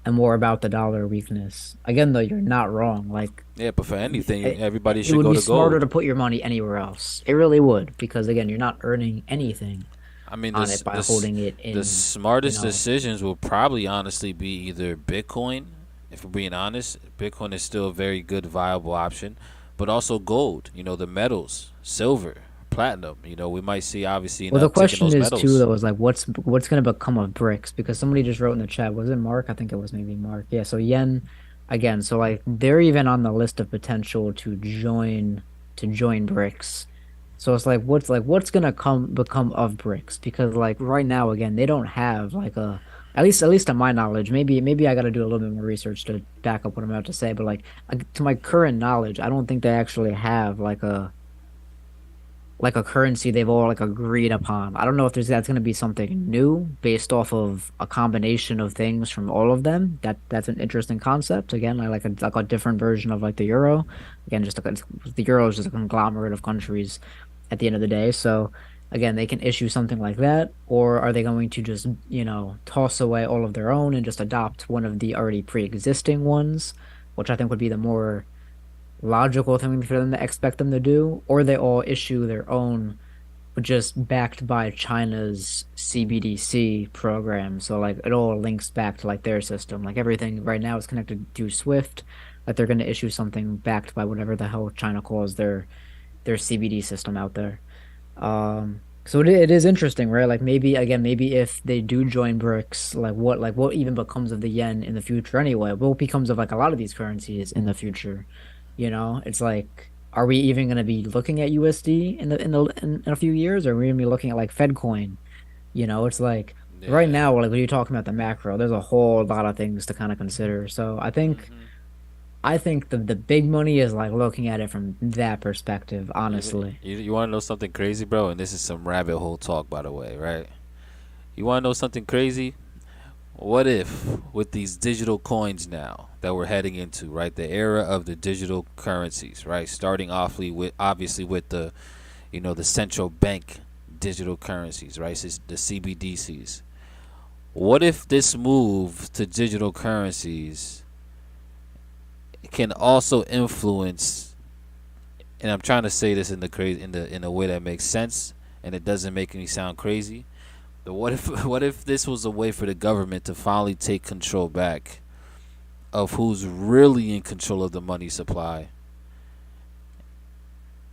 and more about the dollar weakness. Again, though, you're not wrong. Like Yeah, but for anything, it, everybody it should would go be to smarter to gold. put your money anywhere else. It really would, because again, you're not earning anything I mean, on it by holding it the in, you smartest know. decisions will probably honestly be either Bitcoin, if we're being honest. Bitcoin is still a very good viable option, but also gold. The metals, silver, platinum. We might see obviously an Well, the uptick in question those is too, metals. though, is like what's going to become of BRICS? Because somebody just wrote in the chat, was it Mark? I think it was maybe Mark. Yeah, so yen again, so like they're even on the list of potential to join BRICS. So it's like what's gonna come become of BRICS? Because like right now, again, they don't have like a at least to my knowledge, maybe I got to do a little bit more research to back up what I'm about to say, but like to my current knowledge, I don't think they actually have like a currency they've all like agreed upon. I don't know if that's going to be something new based off of a combination of things from all of them. That's an interesting concept. Again, I like a different version of like the euro. Again, just like the euro is just a conglomerate of countries at the end of the day. So again, they can issue something like that, or are they going to just toss away all of their own and just adopt one of the already pre-existing ones, which I think would be the more logical thing for them to expect them to do, or they all issue their own, but just backed by China's CBDC program. So like it all links back to like their system. Like everything right now is connected to Swift. Like they're going to issue something backed by whatever the hell China calls their CBD system out there. So it is interesting, right? Like maybe if they do join BRICS, like what even becomes of the yen in the future anyway? What becomes of like a lot of these currencies in the future? It's like, are we even going to be looking at USD in a few years, or are we going to be looking at like Fed coin? It's like right Yeah. now, like when you're talking about the macro, there's a whole lot of things to kind of consider. So I think the big money is like looking at it from that perspective, You, honestly. you want to know something crazy, bro? And this is some rabbit hole talk, by the way, right? You want to know something crazy? What if, with these digital coins now that we're heading into, right, the era of the digital currencies, right, starting offly with obviously with the central bank digital currencies, right, the CBDCs. What if this move to digital currencies can also influence, and I'm trying to say this in the crazy in a way that makes sense and it doesn't make me sound crazy. But what if what if this was a way for the government to finally take control back of who's really in control of the money supply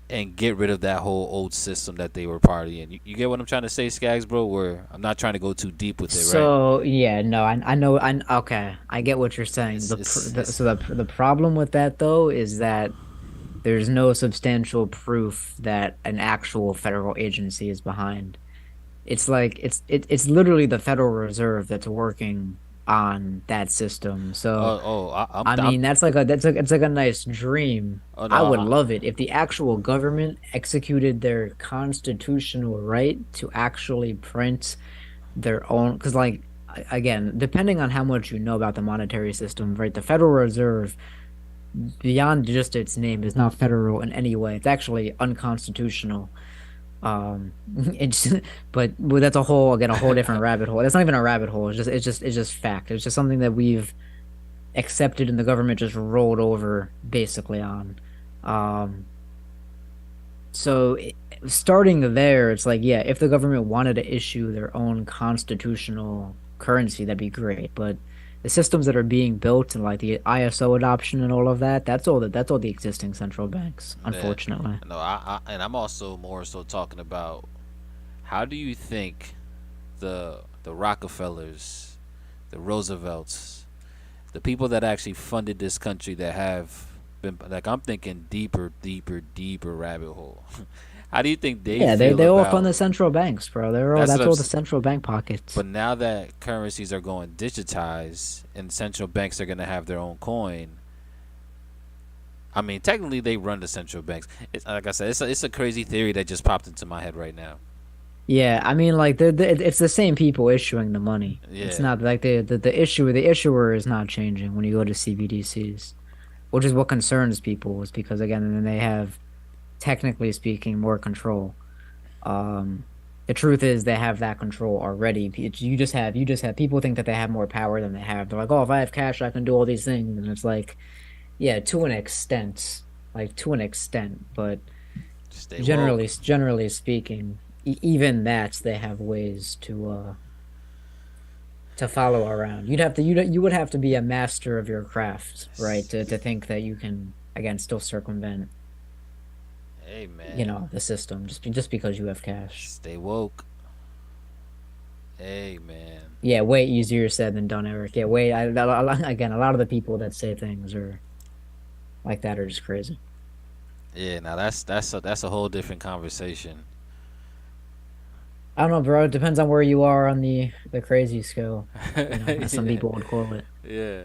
and get rid of that whole old system that they were party in? You get what I'm trying to say, Skags, bro? Where I'm not trying to go too deep with it, right? So yeah, no, I know, okay, I get what you're saying. It's it's it's The problem with that though is that there's no substantial proof that an actual federal agency is behind. It's like it's literally the Federal Reserve that's working on that system. So I I'm mean, it's like a nice dream. oh no I would love it if the actual government executed their constitutional right to actually print their own. Because, like, again, depending on how much you know about the monetary system, right? The Federal Reserve, beyond just its name, is not federal in any way. It's actually unconstitutional. It's but well, that's a whole different rabbit hole. That's not even a rabbit hole. It's just fact. It's just something that we've accepted and the government just rolled over basically on. Um, so starting there, it's like, yeah, if the government wanted to issue their own constitutional currency, that'd be great. But the systems that are being built and like the ISO adoption and all of that, that's all the existing central banks, Yeah. unfortunately. No, and I'm also more so talking about how do you think the Rockefellers, the Roosevelts, the people that actually funded this country that have been like I'm thinking deeper rabbit hole. How do you think they Yeah, they feel they all fund about the central banks, bro. that's what That's I'm all the central bank pockets. but now that currencies are going digitized and central banks are going to have their own coin, I mean, technically they run the central banks. It's, like I said, it's a crazy theory that just popped into my head right now. Yeah, I mean, like it's the same people issuing the money. It's Yeah, not like the issuer is not changing when you go to CBDCs, which is what concerns people, is because again, then they have, technically speaking, more control. Um, the truth is they have that control already. You just have people think that they have more power than they have. They're like, oh, if I have cash, I can do all these things, and it's like, yeah, to an extent, but stay woke. generally speaking, even that they have ways to follow around. You would have to be a master of your craft, right, to think that you can again still circumvent, Hey man, the system just because you have cash. stay woke. Hey man. Yeah, way easier said than done, Eric. Yeah, again, a lot of the people that say things are like that are just crazy. Yeah, now that's a whole different conversation. I don't know, bro. It depends on where you are on the crazy scale, as some Yeah, people would call it, yeah.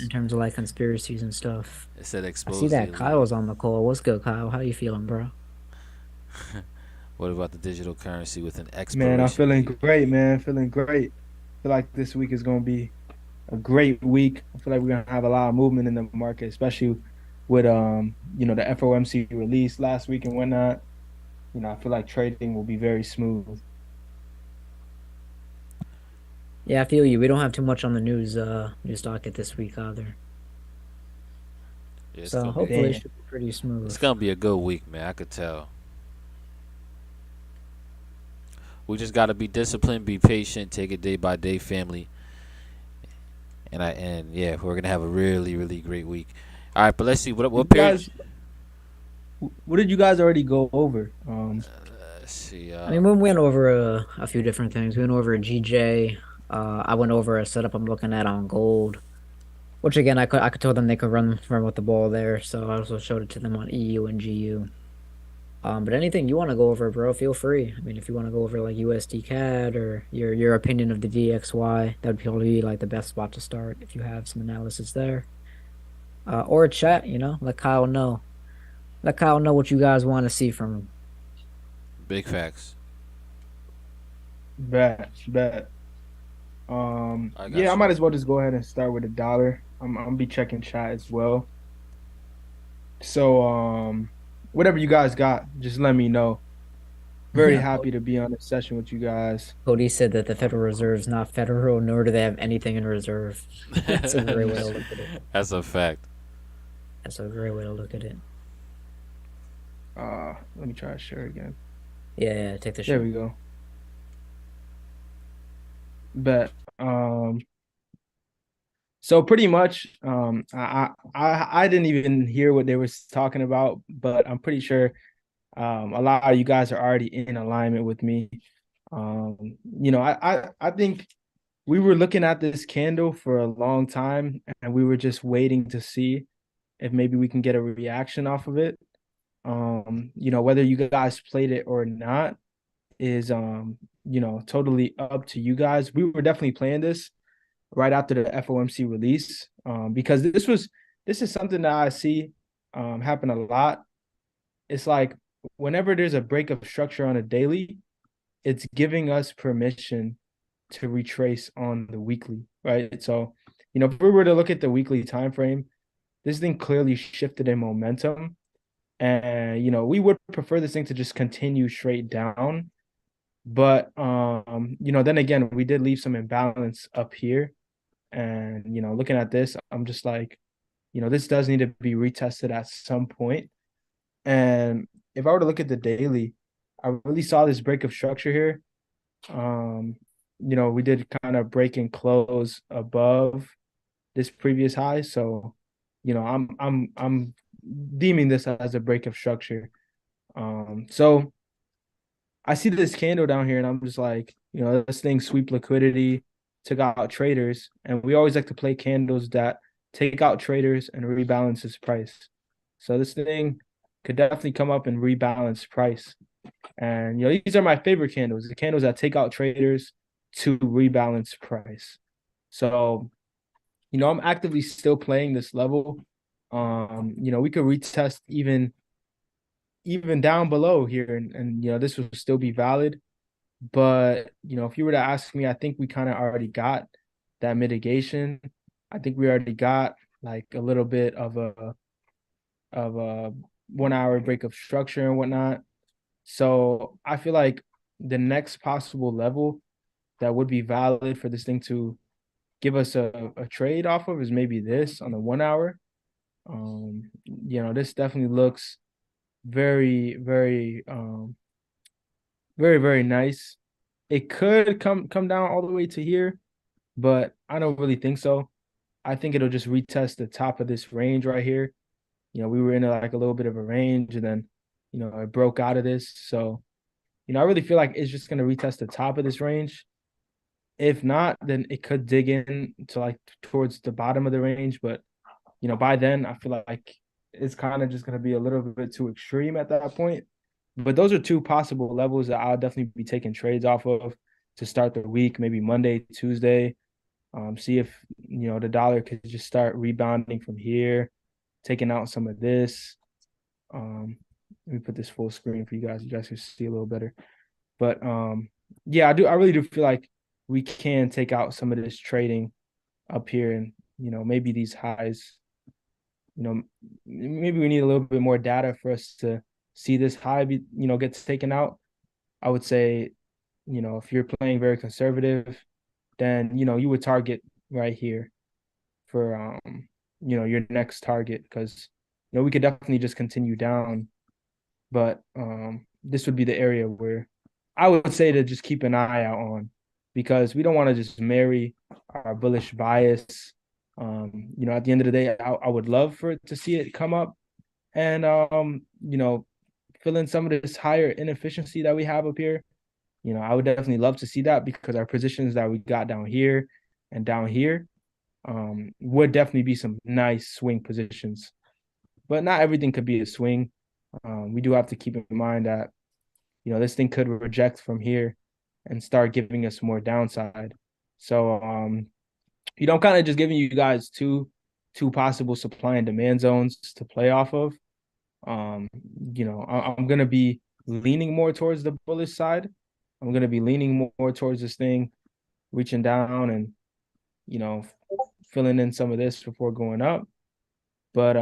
in terms of like conspiracies and stuff. It said I see expose the that elite. Kyle's on the call. What's good, Kyle? How you feeling, bro? What about the digital currency with an Man, I'm expiration feeling date? great, man. Feeling great. Feel like this week is going to be a great week. I feel like we're going to have a lot of movement in the market, especially with the FOMC release last week and whatnot. I feel like trading will be very smooth. Yeah, I feel you. We don't have too much on the news docket this week either, Yeah, so hopefully it Damn. should be pretty it's smooth. gonna be a good week, man. I could tell. We just gotta be disciplined, be patient, take it day by day, family. And yeah, we're gonna have a really great week. All right, but let's see Did what you period. guys, what did you guys already go over? Let's see. I mean, we went over a few different things. We went over a GJ. I went over a setup I'm looking at on gold, which again I could tell them they could run with the ball there. So I also showed it to them on EU and GU. But anything you want to go over, bro, feel free. I mean, if you want to go over like USD CAD or your opinion of the DXY, that would probably be like the best spot to start if you have some analysis there. Or a chat, let Kyle know. Let Kyle know what you guys want to see from him. big facts. Bet. I Yeah, I got you. might as well just go ahead and start with the dollar. I'm gonna be checking chat as well. So, whatever you guys got, just let me know. Very happy to be on a session with you guys. Cody said that the Federal Reserve is not federal, nor do they have anything in reserve. That's a great way to look at it. That's a fact. That's a great way to look at it. Let me try to share again. Yeah, take the There shot. we go. Bet. So pretty much, I didn't even hear what they were talking about, but I'm pretty sure a lot of you guys are already in alignment with me. I think we were looking at this candle for a long time, and we were just waiting to see if maybe we can get a reaction off of it. Whether you guys played it or not is totally up to you guys. We were definitely playing this right after the FOMC release, because this is something that I see happen a lot. It's like whenever there's a break of structure on a daily, it's giving us permission to retrace on the weekly, right? So, if we were to look at the weekly time frame, this thing clearly shifted in momentum. And we would prefer this thing to just continue straight down. But then again, we did leave some imbalance up here. And looking at this, I'm just like, this does need to be retested at some point. And if I were to look at the daily, I really saw this break of structure here. Um, we did kind of break and close above this previous high. So, I'm deeming this as a break of structure. So I see this candle down here and I'm just like, this thing sweep liquidity, took out traders, and we always like to play candles that take out traders and rebalance its price. So this thing could definitely come up and rebalance price. And these are my favorite candles, the candles that take out traders to rebalance price. So, I'm actively still playing this level. We could retest even down below here and this will still be valid. But if you were to ask me, I think we kind of already got that mitigation. I think we already got like a little bit of a 1 hour break of structure and whatnot. So I feel like the next possible level that would be valid for this thing to give us a trade off of is maybe this on the 1 hour. This definitely looks very, very, very, very nice. It could come down all the way to here, but I don't really think so. I think it'll just retest the top of this range right here. We were in like a little bit of a range and then, it broke out of this. So, I really feel like it's just gonna retest the top of this range. If not, then it could dig in to like towards the bottom of the range. But, by then I feel like it's kind of just gonna be a little bit too extreme at that point. But those are two possible levels that I'll definitely be taking trades off of to start the week, maybe Monday, Tuesday. See if the dollar could just start rebounding from here, taking out some of this. Let me put this full screen for you guys. You guys can see a little better. But yeah, I really do feel like we can take out some of this trading up here, and maybe these highs. Maybe we need a little bit more data for us to see this high be gets taken out. I would say, if you're playing very conservative, then you would target right here for your next target, because we could definitely just continue down, but this would be the area where I would say to just keep an eye out on, because we don't want to just marry our bullish bias. At the end of the day, I would love for it to see it come up and fill in some of this higher inefficiency that we have up here. I would definitely love to see that, because our positions that we got down here and down here would definitely be some nice swing positions. But not everything could be a swing. We do have to keep in mind that, this thing could reject from here and start giving us more downside. So, I'm kind of just giving you guys two possible supply and demand zones to play off of. I'm going to be leaning more towards the bullish side. I'm going to be leaning more towards this thing, reaching down and, filling in some of this before going up. But,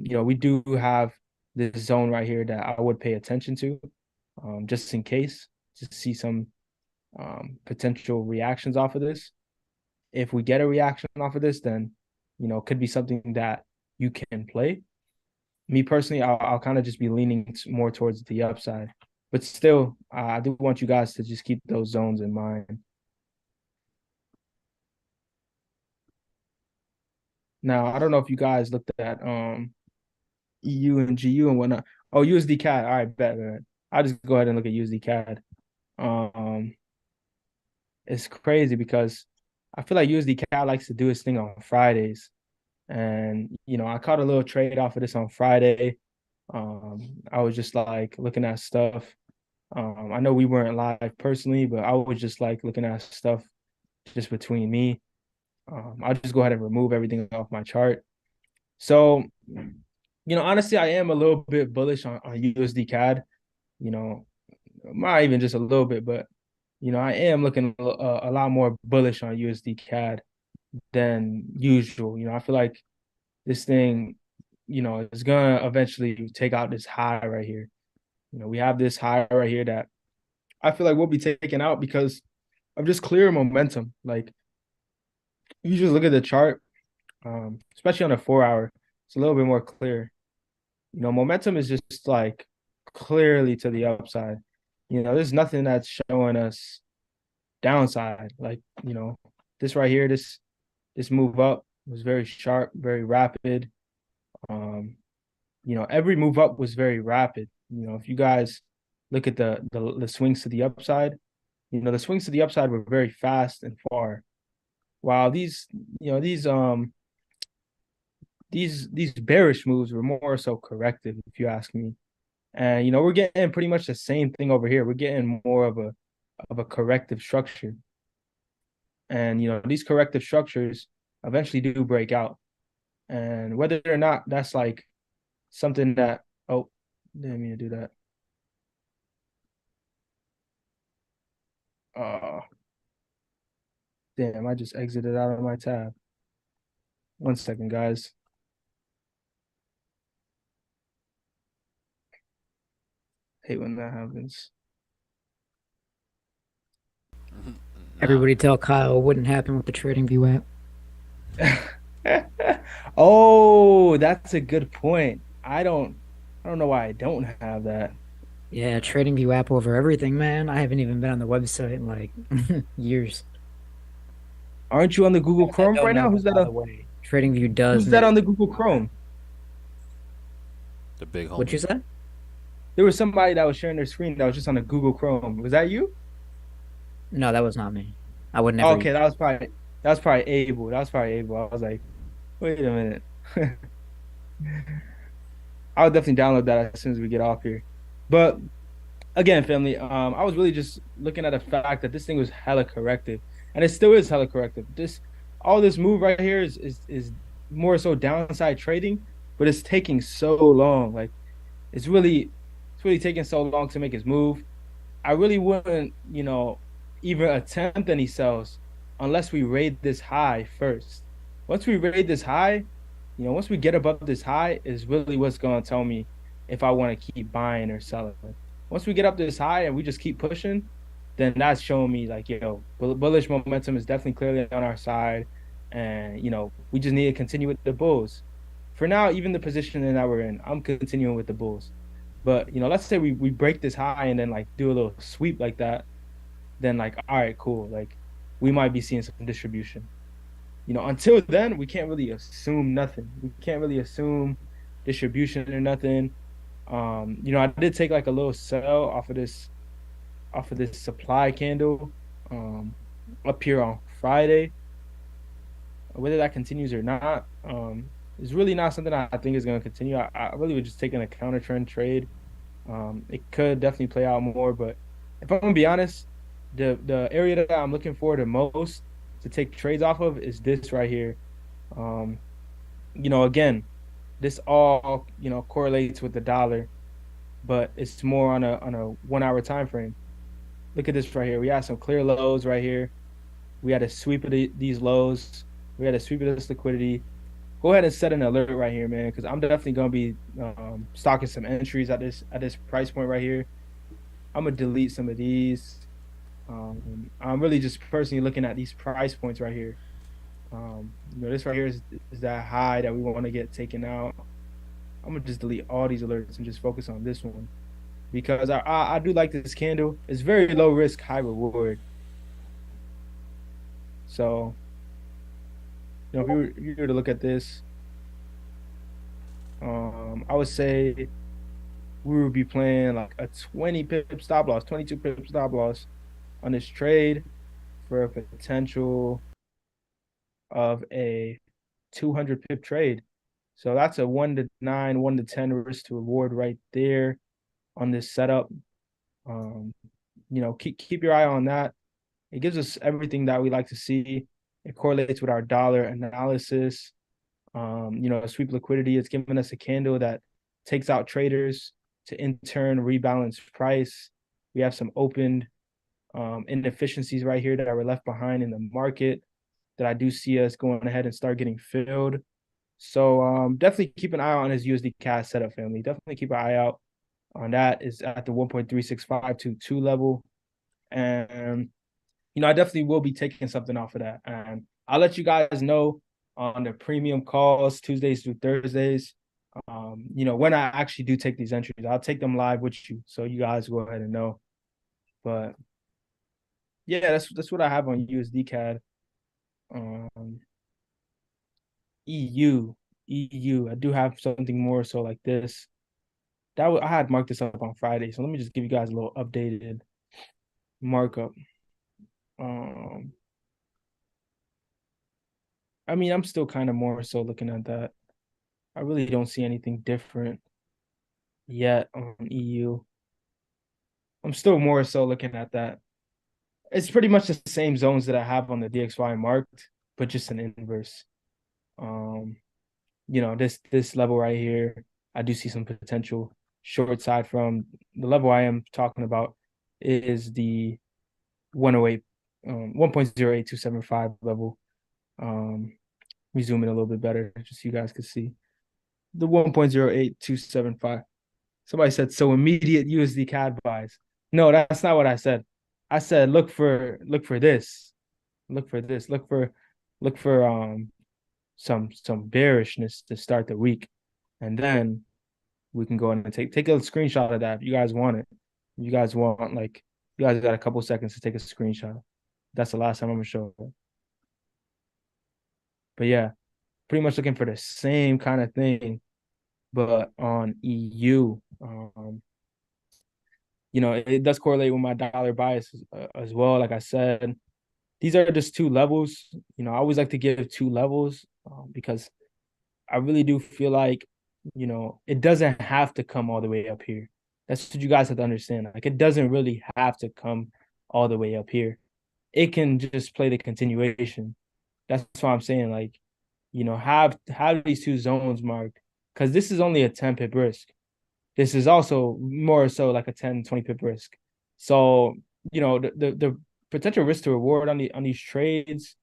we do have this zone right here that I would pay attention to, just in case, to see some potential reactions off of this. If we get a reaction off of this, then, it could be something that you can play. Me personally, I'll kind of just be leaning more towards the upside. But still, I do want you guys to just keep those zones in mind. Now, I don't know if you guys looked at EU and GU and whatnot. Oh, USD CAD. All right, bet. I'll just go ahead and look at USD CAD. It's crazy because I feel like USD CAD likes to do its thing on Fridays. And, I caught a little trade off of this on Friday. I was just like looking at stuff. I know we weren't live personally, but I was just like looking at stuff just between me. I'll just go ahead and remove everything off my chart. So, honestly, I am a little bit bullish on USD CAD. Not even just a little bit, but, I am looking a lot more bullish on USD CAD than usual. I feel like this thing, is going to eventually take out this high right here. We have this high right here that I feel like we'll be taken out because of just clear momentum. Like, you just look at the chart, especially on a 4 hour, it's a little bit more clear. Momentum is just like clearly to the upside. There's nothing that's showing us downside. Like, this right here, this move up was very sharp, very rapid. Um, every move up was very rapid. If you guys look at the swings to the upside, the swings to the upside were very fast and far. While these bearish moves were more so corrective, if you ask me. And we're getting pretty much the same thing over here. We're getting more of a corrective structure. And these corrective structures eventually do break out. And whether or not that's like something that didn't mean to do that. Uh damn, I just exited out of my tab. 1 second, guys. Hate when that happens. Everybody tell Kyle it wouldn't happen with the TradingView app. Oh, that's a good point. I don't know why I don't have that. Yeah, TradingView app over everything, man. I haven't even been on the website in like years. Aren't you on the Google Chrome right now? Who's that, by the way? TradingView does. Who's that on the Google Chrome? The big homie. What you said? There was somebody that was sharing their screen that was just on the Google Chrome. Was that you? No, that was not me. I would never. Okay, that was probably Abel. That was probably Abel. I was like, wait a minute. I'll definitely download that as soon as we get off here. But again, family, I was really just looking at the fact that this thing was hella corrective, and it still is hella corrective. All this move right here is more so downside trading, but it's taking so long. Like it's really taking so long to make his move. I really wouldn't, even attempt any sells unless we raid this high first. Once we raid this high, once we get above this high is really what's going to tell me if I want to keep buying or selling. Once we get up this high and we just keep pushing, then that's showing me like, bullish momentum is definitely clearly on our side. And, we just need to continue with the bulls. For now, even the position that we're in, I'm continuing with the bulls. But, let's say we break this high and then like do a little sweep like that. Then like, all right, cool. Like we might be seeing some distribution. Until then, we can't really assume nothing. We can't really assume distribution or nothing. I did take like a little sell off of this supply candle up here on Friday. Whether that continues or not, is really not something I think is going to continue. I really would just take in a counter trend trade. It could definitely play out more, but if I'm gonna be honest, the area that I'm looking for the most to take trades off of is this right here. Again, this all correlates with the dollar, but it's more on a 1 hour time frame. Look at this right here. We had some clear lows right here. We had a sweep of these lows. We had a sweep of this liquidity. Go ahead and set an alert right here, man, because I'm definitely gonna be stocking some entries at this price point right here. I'm gonna delete some of these. I'm really just personally looking at these price points right here. This right here is that high that we want to get taken out. I'm gonna just delete all these alerts and just focus on this one because I do like this candle. It's very low risk, high reward. So, if you were to look at this, I would say we would be playing like a 20 pip stop loss, 22 pip stop loss on this trade for a potential of a 200 pip trade. So that's a 1 to 9, 1 to 10 risk to reward right there on this setup. Keep your eye on that. It gives us everything that we like to see. It correlates with our dollar analysis. Sweep liquidity. It's giving us a candle that takes out traders to in turn rebalance price. We have some opened inefficiencies right here that were left behind in the market that I do see us going ahead and start getting filled. So definitely keep an eye on his USD CAD setup, family. Definitely keep an eye out on that. Is at the 1.36522 level. And I definitely will be taking something off of that. And I'll let you guys know on the premium calls Tuesdays through Thursdays. When I actually do take these entries, I'll take them live with you. So you guys go ahead and know. But yeah, that's what I have on USD CAD. EU, EU. I do have something more so like this. I had marked this up on Friday, so let me just give you guys a little updated markup. Um, I mean, I'm still kind of more so looking at that. I really don't see anything different yet on EU. I'm still more so looking at that. It's pretty much the same zones that I have on the DXY marked, but just an inverse. Um, this level right here, I do see some potential short side from the level I am talking about is the 108, 1.08275 level. Let me zoom in a little bit better just so you guys can see the 1.08275. Somebody said so immediate USD CAD buys. No, that's not what I said. I said look for this. Look for this. Look for some bearishness to start the week. And then we can go in and take a screenshot of that if you guys want it. If you guys want, like, you guys got a couple seconds to take a screenshot. That's the last time I'm gonna show it. But yeah, pretty much looking for the same kind of thing, but on EU. It does correlate with my dollar bias as well. Like I said, these are just two levels. I always like to give two levels because I really do feel like, it doesn't have to come all the way up here. That's what you guys have to understand. Like, it doesn't really have to come all the way up here. It can just play the continuation. That's why I'm saying, like, have these two zones marked, because this is only a 10 pip risk. This is also more so like a 10, 20 pip risk. So, the potential risk to reward on these trades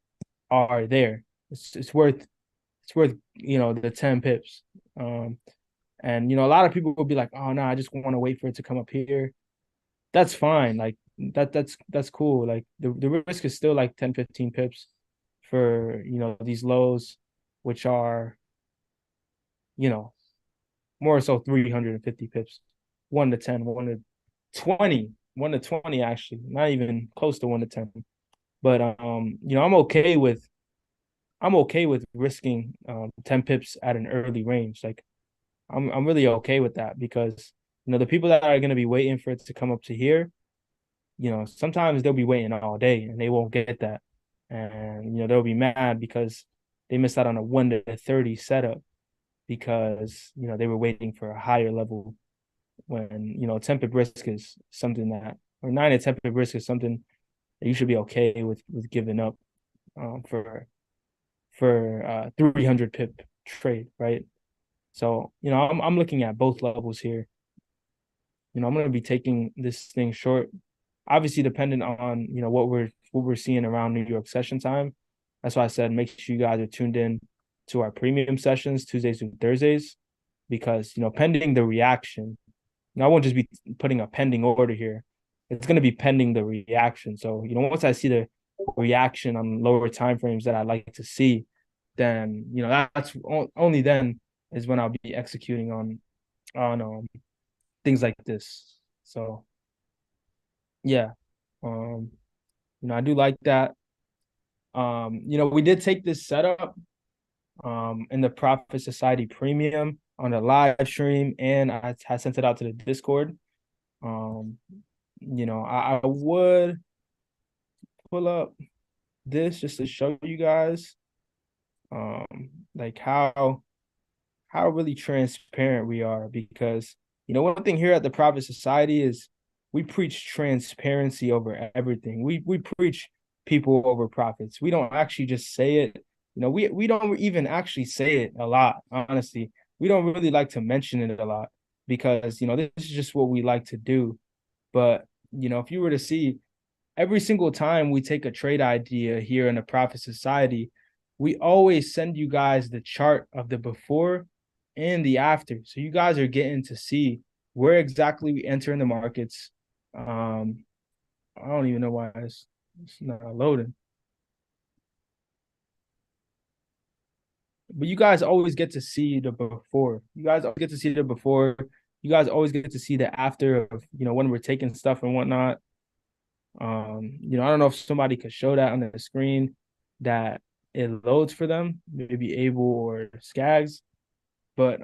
are there. It's worth the 10 pips. And a lot of people will be like, oh no, I just want to wait for it to come up here. That's fine. Like that's cool. Like the risk is still like 10, 15 pips for these lows, which are more so 350 pips. 1 to 10, 1 to 20, 1 to 20 actually, not even close to 1 to 10. But I'm okay with risking 10 pips at an early range. Like I'm really okay with that because the people that are going to be waiting for it to come up to here, sometimes they'll be waiting all day and they won't get that. And they'll be mad because they missed out on a 1 to 30 setup because they were waiting for a higher level when 10 pip risk is something that, or 9 to 10 pip risk is something that you should be okay with giving up for 300 pip trade, right? So I'm looking at both levels here. I'm going to be taking this thing short, obviously dependent on what we're seeing around New York session time. That's why I said make sure you guys are tuned in to our premium sessions Tuesdays and Thursdays, because pending the reaction, I won't just be putting a pending order here. It's going to be pending the reaction. So once I see the reaction on lower time frames that I like to see, then that's only then is when I'll be executing on things like this. So yeah, I do like that. We did take this setup in the Profit Society Premium on the live stream, and I sent it out to the Discord. I would pull up this just to show you guys like how really transparent we are, because one thing here at the Profit Society is we preach transparency over everything. We preach people over profits. We don't actually just say it. We don't even actually say it a lot, honestly. We don't really like to mention it a lot because this is just what we like to do. But if you were to see, every single time we take a trade idea here in the Profit Society, we always send you guys the chart of the before and the after. So you guys are getting to see where exactly we enter in the markets. I don't even know why it's not loading. But you guys always get to see the before. You guys get to see the before. You guys always get to see the after of, when we're taking stuff and whatnot. I don't know if somebody could show that on the screen that it loads for them, maybe Able or Skags. But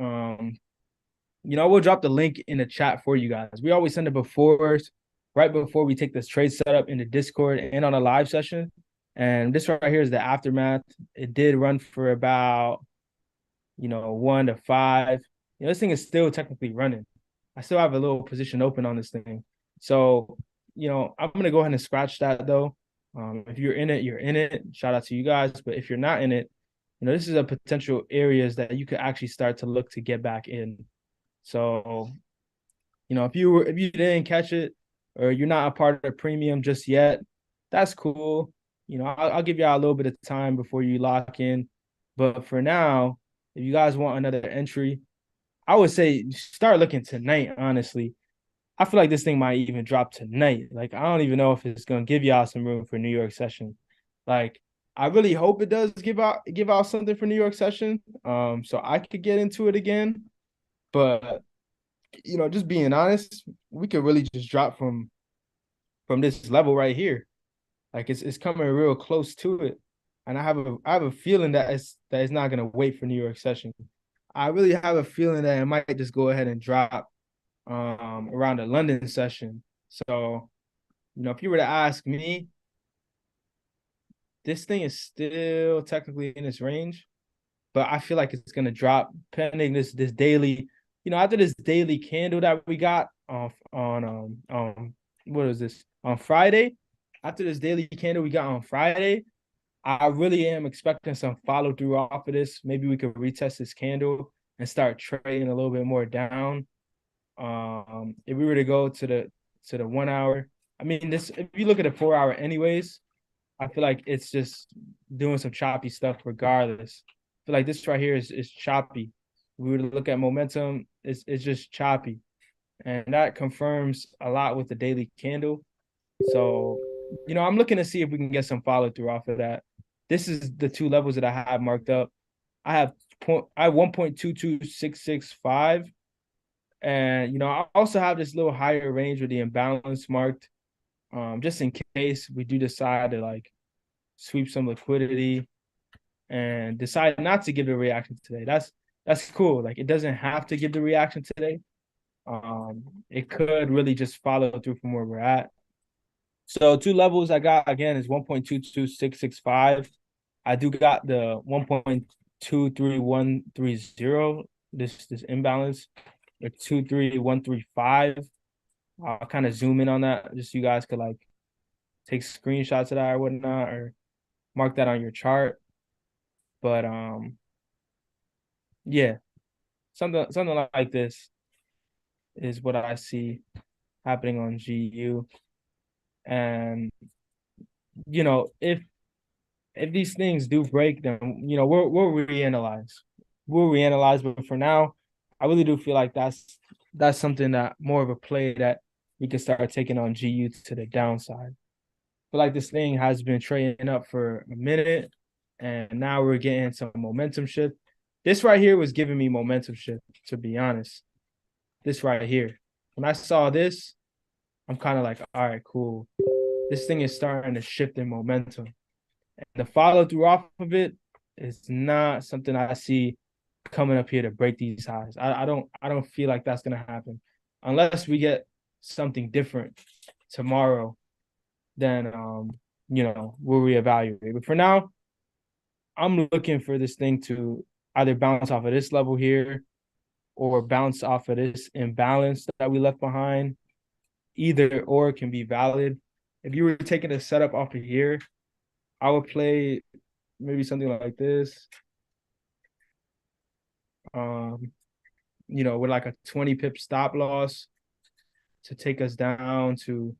we'll drop the link in the chat for you guys. We always send it right before we take this trade setup in the Discord and on a live session. And this right here is the aftermath. It did run for about 1 to 5. This thing is still technically running. I still have a little position open on this thing. So, I'm going to go ahead and scratch that though. If you're in it, you're in it. Shout out to you guys. But if you're not in it, this is a potential areas that you could actually start to look to get back in. So, if you didn't catch it or you're not a part of the premium just yet, that's cool. I'll give y'all a little bit of time before you lock in. But for now, if you guys want another entry, I would say start looking tonight, honestly. I feel like this thing might even drop tonight. Like, I don't even know if it's going to give y'all some room for New York session. Like, I really hope it does give out something for New York session, so I could get into it again. But, just being honest, we could really just drop from this level right here. Like, it's coming real close to it. And I have a feeling that it's not going to wait for New York session. I really have a feeling that it might just go ahead and drop around the London session. So, if you were to ask me, this thing is still technically in its range, but I feel like it's gonna drop pending this daily. After this daily candle that we got on what is this on Friday? After this daily candle we got on Friday, I really am expecting some follow through off of this. Maybe we could retest this candle and start trading a little bit more down. If we were to go to the 1 hour, I mean, if you look at the 4 hour anyways, I feel like it's just doing some choppy stuff regardless. I feel like this right here is choppy. If we were to look at momentum, it's just choppy. And that confirms a lot with the daily candle. So, I'm looking to see if we can get some follow through off of that. This is the two levels that I have marked up. I have 1.22665. And, I also have this little higher range with the imbalance marked, just in case we do decide to like sweep some liquidity and decide not to give the reaction today. That's cool. Like, it doesn't have to give the reaction today. It could really just follow through from where we're at. So two levels I got again is 1.22665. I do got the 1.23130. This imbalance. Or 23135. I'll kind of zoom in on that just so you guys could like take screenshots of that or whatnot, or mark that on your chart. But yeah, something like this is what I see happening on GU. And if these things do break, then we'll reanalyze. But for now, I really do feel like that's something that more of a play that we can start taking on GU to the downside. I feel like this thing has been trading up for a minute, and now we're getting some momentum shift. This right here was giving me momentum shift, to be honest. This right here. When I saw this, I'm kind of like, all right, cool. This thing is starting to shift in momentum. And the follow through off of it is not something I see coming up here to break these highs. I don't feel like that's gonna happen unless we get something different tomorrow. Then we'll reevaluate. But for now, I'm looking for this thing to either bounce off of this level here or bounce off of this imbalance that we left behind. Either or can be valid. If you were taking a setup off of here, I would play maybe something like this. With like a 20 pip stop loss to take us down to,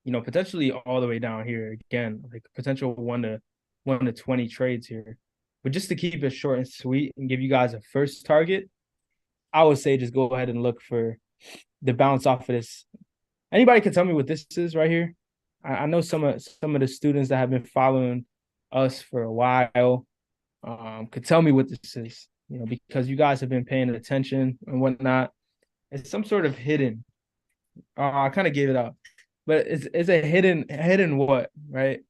potentially all the way down here again, like potential 1 to 20 trades here. But just to keep it short and sweet and give you guys a first target, I would say just go ahead and look for the bounce off of this. Anybody can tell me what this is right here? I know some of the students that have been following us for a while could tell me what this is, because you guys have been paying attention and whatnot. It's some sort of hidden. I kind of gave it up. but it's a hidden what, right?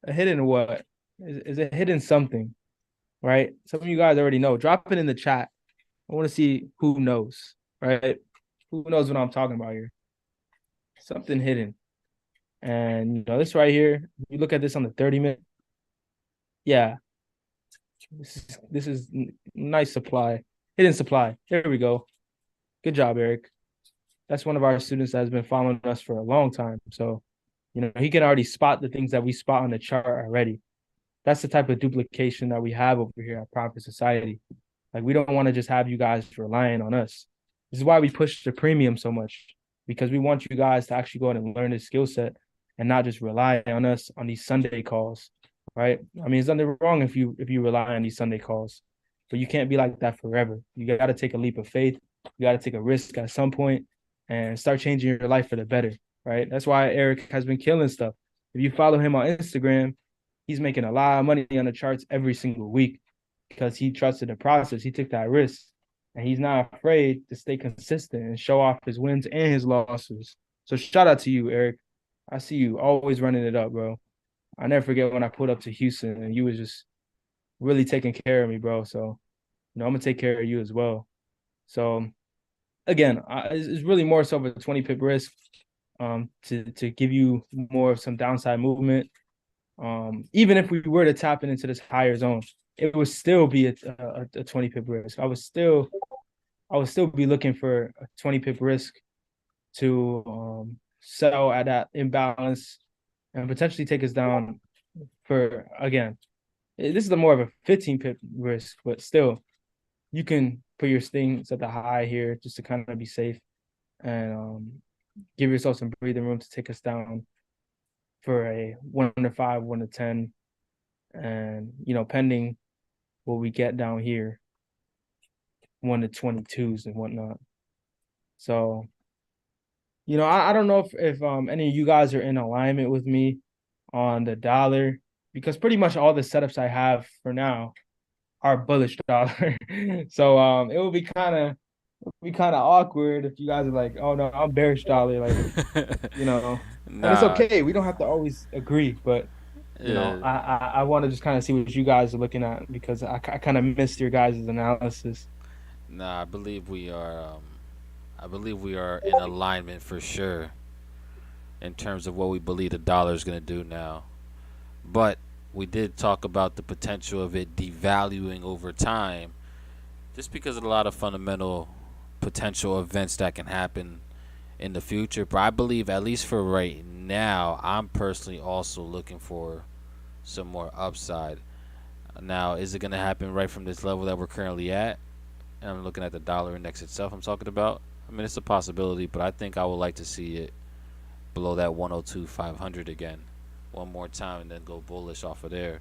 A hidden what? Is a hidden something, right? Some of you guys already know. Drop it in the chat. I want to see who knows, right? Who knows what I'm talking about here? Something hidden. And this right here, you look at this on the 30-minute. Yeah, this is nice supply, hidden supply. There we go. Good job, Eric. That's one of our students that has been following us for a long time. So, he can already spot the things that we spot on the chart already. That's the type of duplication that we have over here at Profit Society. Like, we don't want to just have you guys relying on us. This is why we push the premium so much, because we want you guys to actually go out and learn this skill set and not just rely on us on these Sunday calls, right? I mean, it's nothing wrong if you rely on these Sunday calls, but you can't be like that forever. You got to take a leap of faith. You got to take a risk at some point and start changing your life for the better, right? That's why Eric has been killing stuff. If you follow him on Instagram, he's making a lot of money on the charts every single week because he trusted the process. He took that risk, and he's not afraid to stay consistent and show off his wins and his losses. So shout out to you, Eric. I see you always running it up, bro. I never forget when I pulled up to Houston and you was just really taking care of me, bro. So, I'm going to take care of you as well. So, again, it's really more so of a 20 pip risk to give you more of some downside movement. Even if we were to tap into this higher zone, it would still be a 20 pip risk. I would still be looking for a 20 pip risk to sell at that imbalance and potentially take us down for, again, this is more of a 15 pip risk, but still, you can put your things at the high here just to kind of be safe and give yourself some breathing room to take us down for a 1 to 5, 1 to 10, and pending what we get down here, 1 to 22s and whatnot. So, I don't know if any of you guys are in alignment with me on the dollar, because pretty much all the setups I have for now are bullish dollar. So it would be kind of awkward if you guys are like, oh no, I'm bearish dollar, like and it's okay. We don't have to always agree, but I want to just kind of see what you guys are looking at, because I kind of missed your guys' analysis. Nah, I believe we are. I believe we are in alignment for sure in terms of what we believe the dollar is going to do now. But we did talk about the potential of it devaluing over time, just because of a lot of fundamental potential events that can happen in the future. But I believe, at least for right now, I'm personally also looking for some more upside. Now, is it going to happen right from this level that we're currently at? And I'm looking at the dollar index itself I'm talking about. I mean, it's a possibility, but I think I would like to see it below that 102.500 again one more time and then go bullish off of there.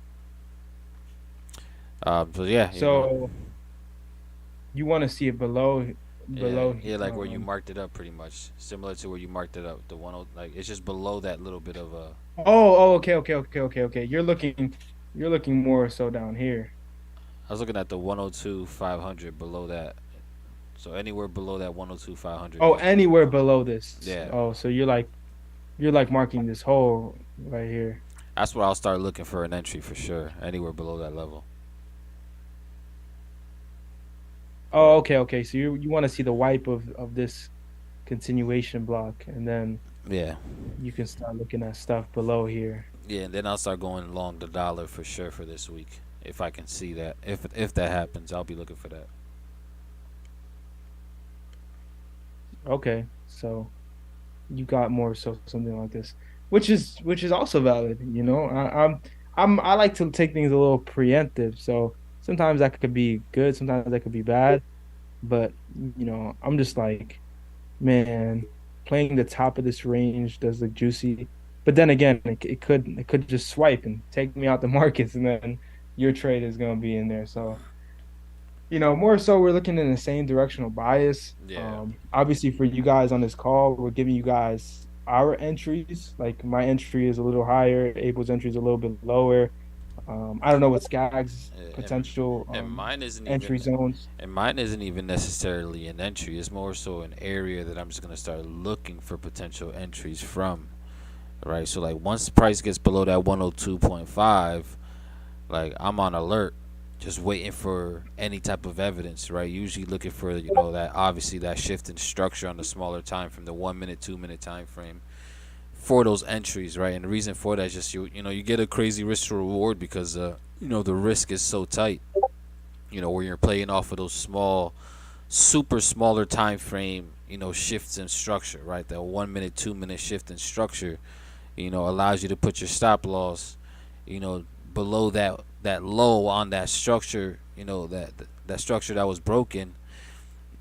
So yeah. So you want to see it below? Yeah, like where you marked it up, pretty much similar to where you marked it up. The 10, like it's just below that little bit of a. Okay. You're looking more so down here. I was looking at the 102.500 below that. So anywhere below that 102.500. Oh, anywhere below this. Yeah. Oh, so you're like marking this hole right here. That's where I'll start looking for an entry for sure. Anywhere below that level. Oh, okay. So you want to see the wipe of this continuation block, and then you can start looking at stuff below here. Yeah, and then I'll start going long the dollar for sure for this week. If I can see that. If that happens, I'll be looking for that. Okay, so you got more so something like this, which is also valid. I like to take things a little preemptive. So sometimes that could be good, sometimes that could be bad. But I'm just like, man, playing the top of this range does look juicy. But then again, it could just swipe and take me out the markets, and then your trade is gonna be in there. So more so we're looking in the same directional bias. Yeah. Obviously for you guys on this call, we're giving you guys our entries. Like my entry is a little higher, Abel's entry is a little bit lower. I don't know what Skag's potential and mine isn't entry even, zones. And mine isn't even necessarily an entry. It's more so an area that I'm just gonna start looking for potential entries from. right? So like once the price gets below that 102.5, like I'm on alert, just waiting for any type of evidence, right? Usually looking for that obviously that shift in structure on the smaller time from the 1 minute, 2 minute time frame for those entries, right? And the reason for that is just you get a crazy risk to reward because the risk is so tight. Where you're playing off of those small, super smaller time frame, shifts in structure, right? That 1 minute, 2 minute shift in structure, allows you to put your stop loss, you know, below that low on that structure, that structure that was broken.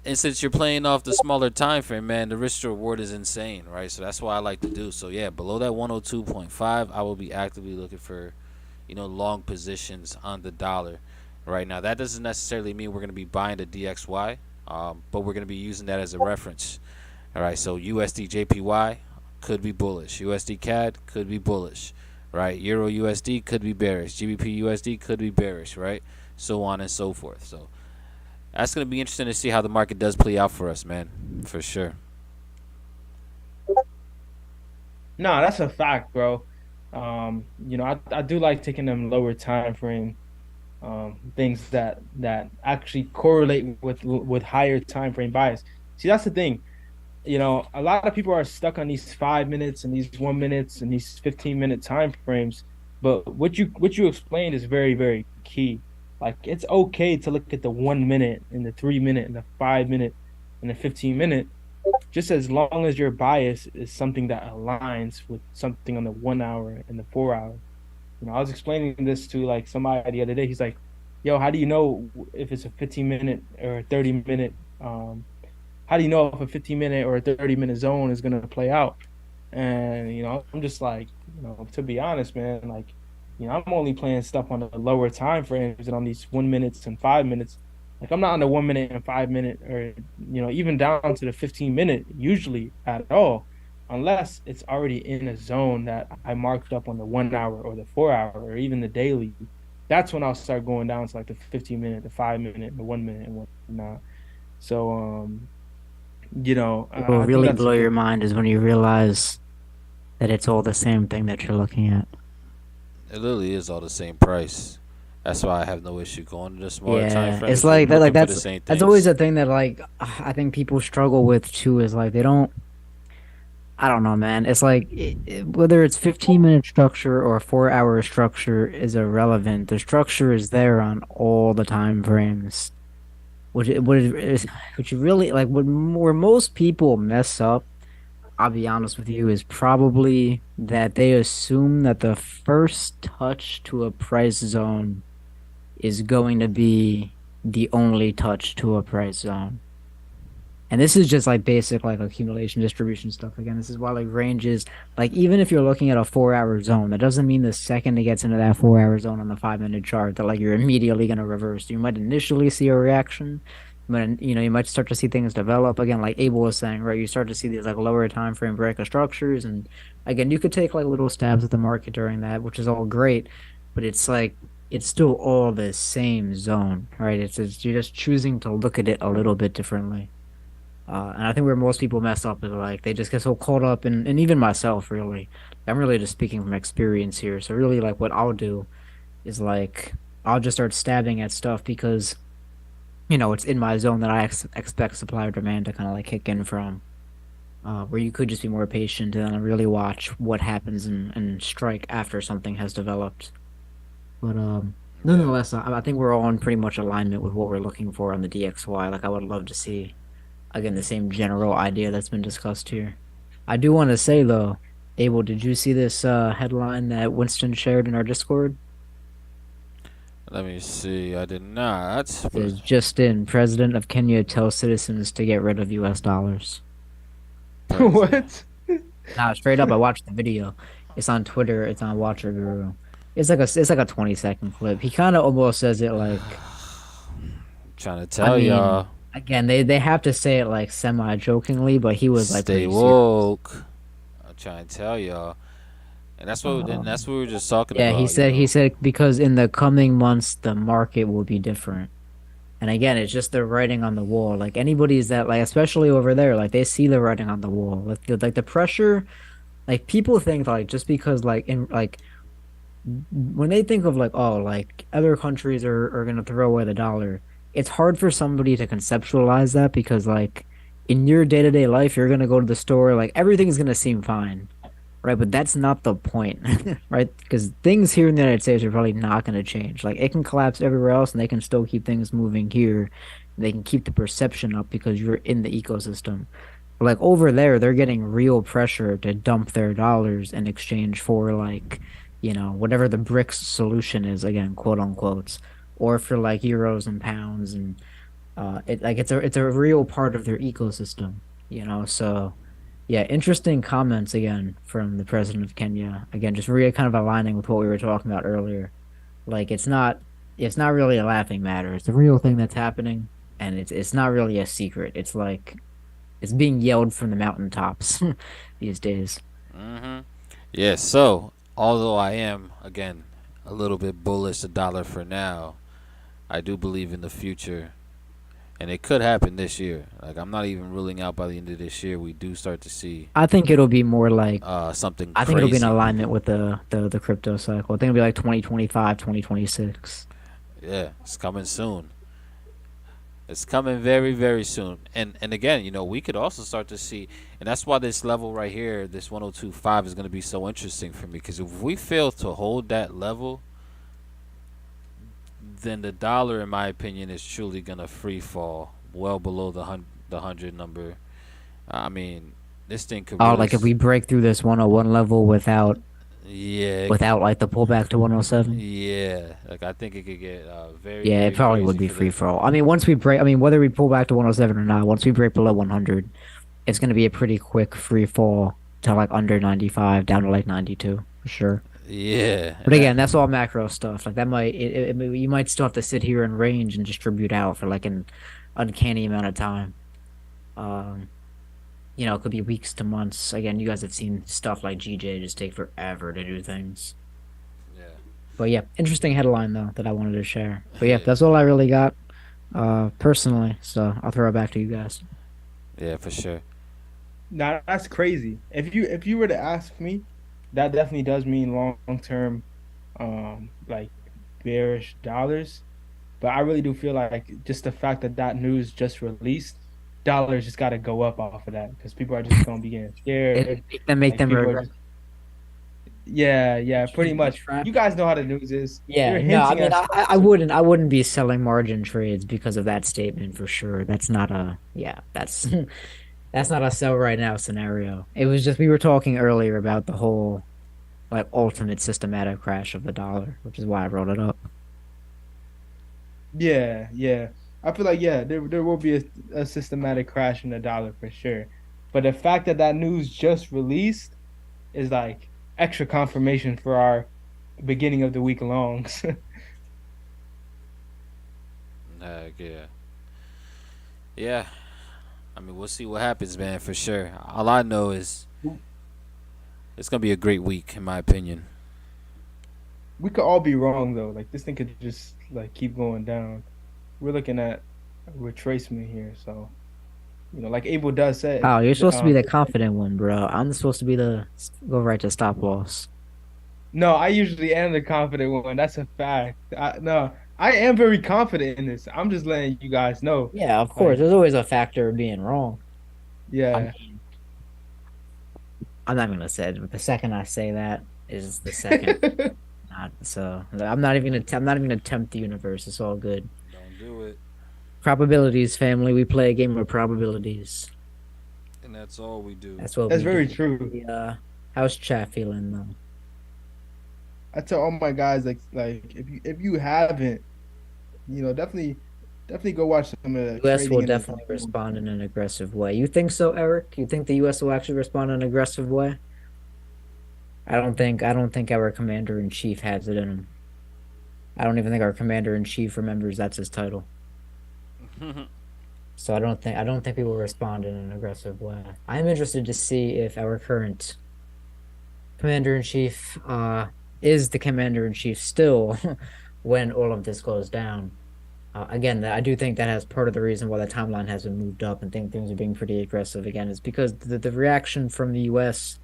And since you're playing off the smaller time frame, man, the risk to reward is insane, right? So that's what I like to do. So yeah, below that 102.5, I will be actively looking for, long positions on the dollar. Right now, that doesn't necessarily mean we're going to be buying the DXY, but we're going to be using that as a reference. All right, so USD JPY could be bullish, USD CAD could be bullish, right? Euro USD could be bearish, GBP USD could be bearish, right? So on and so forth. So that's going to be interesting to see how the market does play out for us, man, for sure. No, that's a fact, bro. I do like taking them lower time frame things that actually correlate with higher time frame bias. See, that's the thing. A lot of people are stuck on these 5 minutes and these 1 minutes and these 15-minute time frames. But what you explained is very, very key. Like it's okay to look at the 1 minute and the 3 minute and the 5 minute and the 15 minute, just as long as your bias is something that aligns with something on the 1 hour and the 4 hour. I was explaining this to like somebody the other day. He's like, "Yo, how do you know if it's a 15 minute or a 30 minute how do you know if a 15 minute or a 30 minute zone is going to play out?" And, I'm just like, to be honest, man, like, I'm only playing stuff on the lower time frames and on these 1 minutes and 5 minutes. Like, I'm not on the 1 minute and 5 minute or, even down to the 15 minute usually at all, unless it's already in a zone that I marked up on the 1 hour or the 4 hour or even the daily. That's when I'll start going down to like the 15 minute, the 5 minute, the 1 minute and whatnot. So, What will I think really that's a blow your good. mind is when you realize that it's all the same thing that you're looking at. It literally is all the same price. That's why I have no issue going to the smaller time Yeah, it's frames. We're like that. Like looking for the that's same that's always things. a thing that like I think people struggle with too. Is like they don't. I don't know, man. It's like whether it's 15-minute structure or 4 hour structure is irrelevant. The structure is there on all the time frames. Which you really like. Where most people mess up, I'll be honest with you, is probably that they assume that the first touch to a price zone is going to be the only touch to a price zone. And this is just like basic like accumulation distribution stuff. Again, this is why like ranges, like even if you're looking at a 4 hour zone, that doesn't mean the second it gets into that 4 hour zone on the 5 minute chart that like you're immediately gonna reverse. You might initially see a reaction, but you might start to see things develop. Again, like Abel was saying, right? You start to see these like lower time frame breaker structures. And again, you could take like little stabs at the market during that, which is all great, but it's like it's still all the same zone, right? It's you're just choosing to look at it a little bit differently. And I think where most people mess up is like they just get so caught up in, and even myself, really. I'm really just speaking from experience here. So really, like what I'll do is like I'll just start stabbing at stuff because it's in my zone that I expect supply or demand to kind of like kick in from. Where you could just be more patient and really watch what happens and strike after something has developed. But Yeah. nonetheless, I think we're all in pretty much alignment with what we're looking for on the DXY. Like I would love to see again the same general idea that's been discussed here. I do want to say though, Abel, did you see this headline that Winston shared in our Discord? Let me see. I did not. It But says just in, President of Kenya tells citizens to get rid of US dollars. president. What? Now, straight up, I watched the video. It's on Twitter. It's on Watcher Guru. It's like a 20-second clip. He kind of almost says it like, Trying to I tell mean, y'all, again, they have to say it like semi jokingly, but he was like stay pretty serious. woke. I'm trying to tell y'all, and Um, that's what we were just talking yeah, he about. said he said because in the coming months the market will be different. And again, it's just the writing on the wall. Like anybody's that like, especially over there, like they see the writing on the wall. Like the pressure. like people think like just because like in like when they think of like oh like other countries are gonna throw away the dollar, it's hard for somebody to conceptualize that because like in your day-to-day life you're gonna go to the store, like everything's gonna seem fine, right? But that's not the point, right? Because things here in the United States are probably not gonna change. Like it can collapse everywhere else and they can still keep things moving here. They can keep the perception up because you're in the ecosystem. But like over there, they're getting real pressure to dump their dollars in exchange for like, whatever the BRICS solution is, again, quote unquote, or for like euros and pounds and it like it's a real part of their ecosystem. So yeah, interesting comments again from the president of Kenya. Again, just really kind of aligning with what we were talking about earlier. Like it's not really a laughing matter. It's a real thing that's happening and it's not really a secret. It's like it's being yelled from the mountaintops these days. Mm-hmm. Yeah. So although I am again a little bit bullish the dollar for now, I do believe in the future, and it could happen this year. Like I'm not even ruling out by the end of this year we do start to see I think it'll be more like something I think it'll be in crazy. alignment with the crypto cycle. I think it'll be like 2025, 2026. Yeah, it's coming soon. It's coming very, very soon. And again, we could also start to see, and that's why this level right here, this 102.5 is going to be so interesting for me because if we fail to hold that level, then the dollar in my opinion is truly going to free fall well below the 100 number. I mean, this thing could Oh, really like if we break through this 101 level without yeah, without like the pullback to 107. yeah, like I think it could get very, Yeah, it very probably would crazy be for free the for all. I mean, once we break, I mean, whether we pull back to 107 or not, once we break below 100, it's going to be a pretty quick free fall to like under 95 down to like 92 for sure. yeah, But and that again, that's all macro stuff. Like that you might still have to sit here in range and distribute out for like an uncanny amount of time. Um, it could be weeks to months. Again, you guys have seen stuff like GJ just take forever to do things. yeah, But yeah, interesting headline though that I wanted to share. But yeah, yeah, that's all I really got, personally. So I'll throw it back to you guys. yeah, for sure. Now that's crazy. If you were to ask me, that definitely does mean long term, like bearish dollars. But I really do feel like just the fact that that news just released, dollars just got to go up off of that because people are just gonna be getting It scared. make Like them people are regret. just yeah, pretty much. Trap. You guys know how the news is. Yeah, They're no, I hinting mean, at I wouldn't be selling margin trades because of that statement for sure. That's not a, yeah, that's that's not a sell right now scenario. It was just we were talking earlier about the whole like ultimate systematic crash of the dollar, which is why I brought it up. yeah. I feel like there will be a systematic crash in the dollar for sure. But the fact that that news just released is like extra confirmation for our beginning of the week longs. Yeah, yeah. I mean, we'll see what happens, man, for sure. All I know is it's gonna be a great week, in my opinion. We could all be wrong though. Like this thing could just like keep going down. We're looking at a retracement here, so like Abel does say, Oh, you're supposed to be the confident one, bro. I'm supposed to be the go right to stop loss. no, I usually am the confident one. That's a fact. No, I am very confident in this. I'm just letting you guys know. Yeah, of course. Like, There's always a factor of being wrong. I yeah. mean, I'm not gonna say it, but the second I say that is the second. Not so. I'm not even gonna tempt the universe. It's all good. Don't do it. Probabilities, family. We play a game of probabilities. And that's all we do. That's what That's we do. very true. How's chat feeling though? I tell all my guys like if you haven't, definitely go watch some of the U.S. will trading in the definitely respond in an aggressive way. You think so, Eric? You think the U.S. will actually respond in an aggressive way? I don't think our commander in chief has it in him. I don't even think our commander in chief remembers that's his title. So I don't think we will respond in an aggressive way. I'm interested to see if our current commander in chief is the commander in chief still when all of this goes down. Again, I do think that has part of the reason why the timeline hasn't moved up and think things are being pretty aggressive again is because the reaction from the U.S.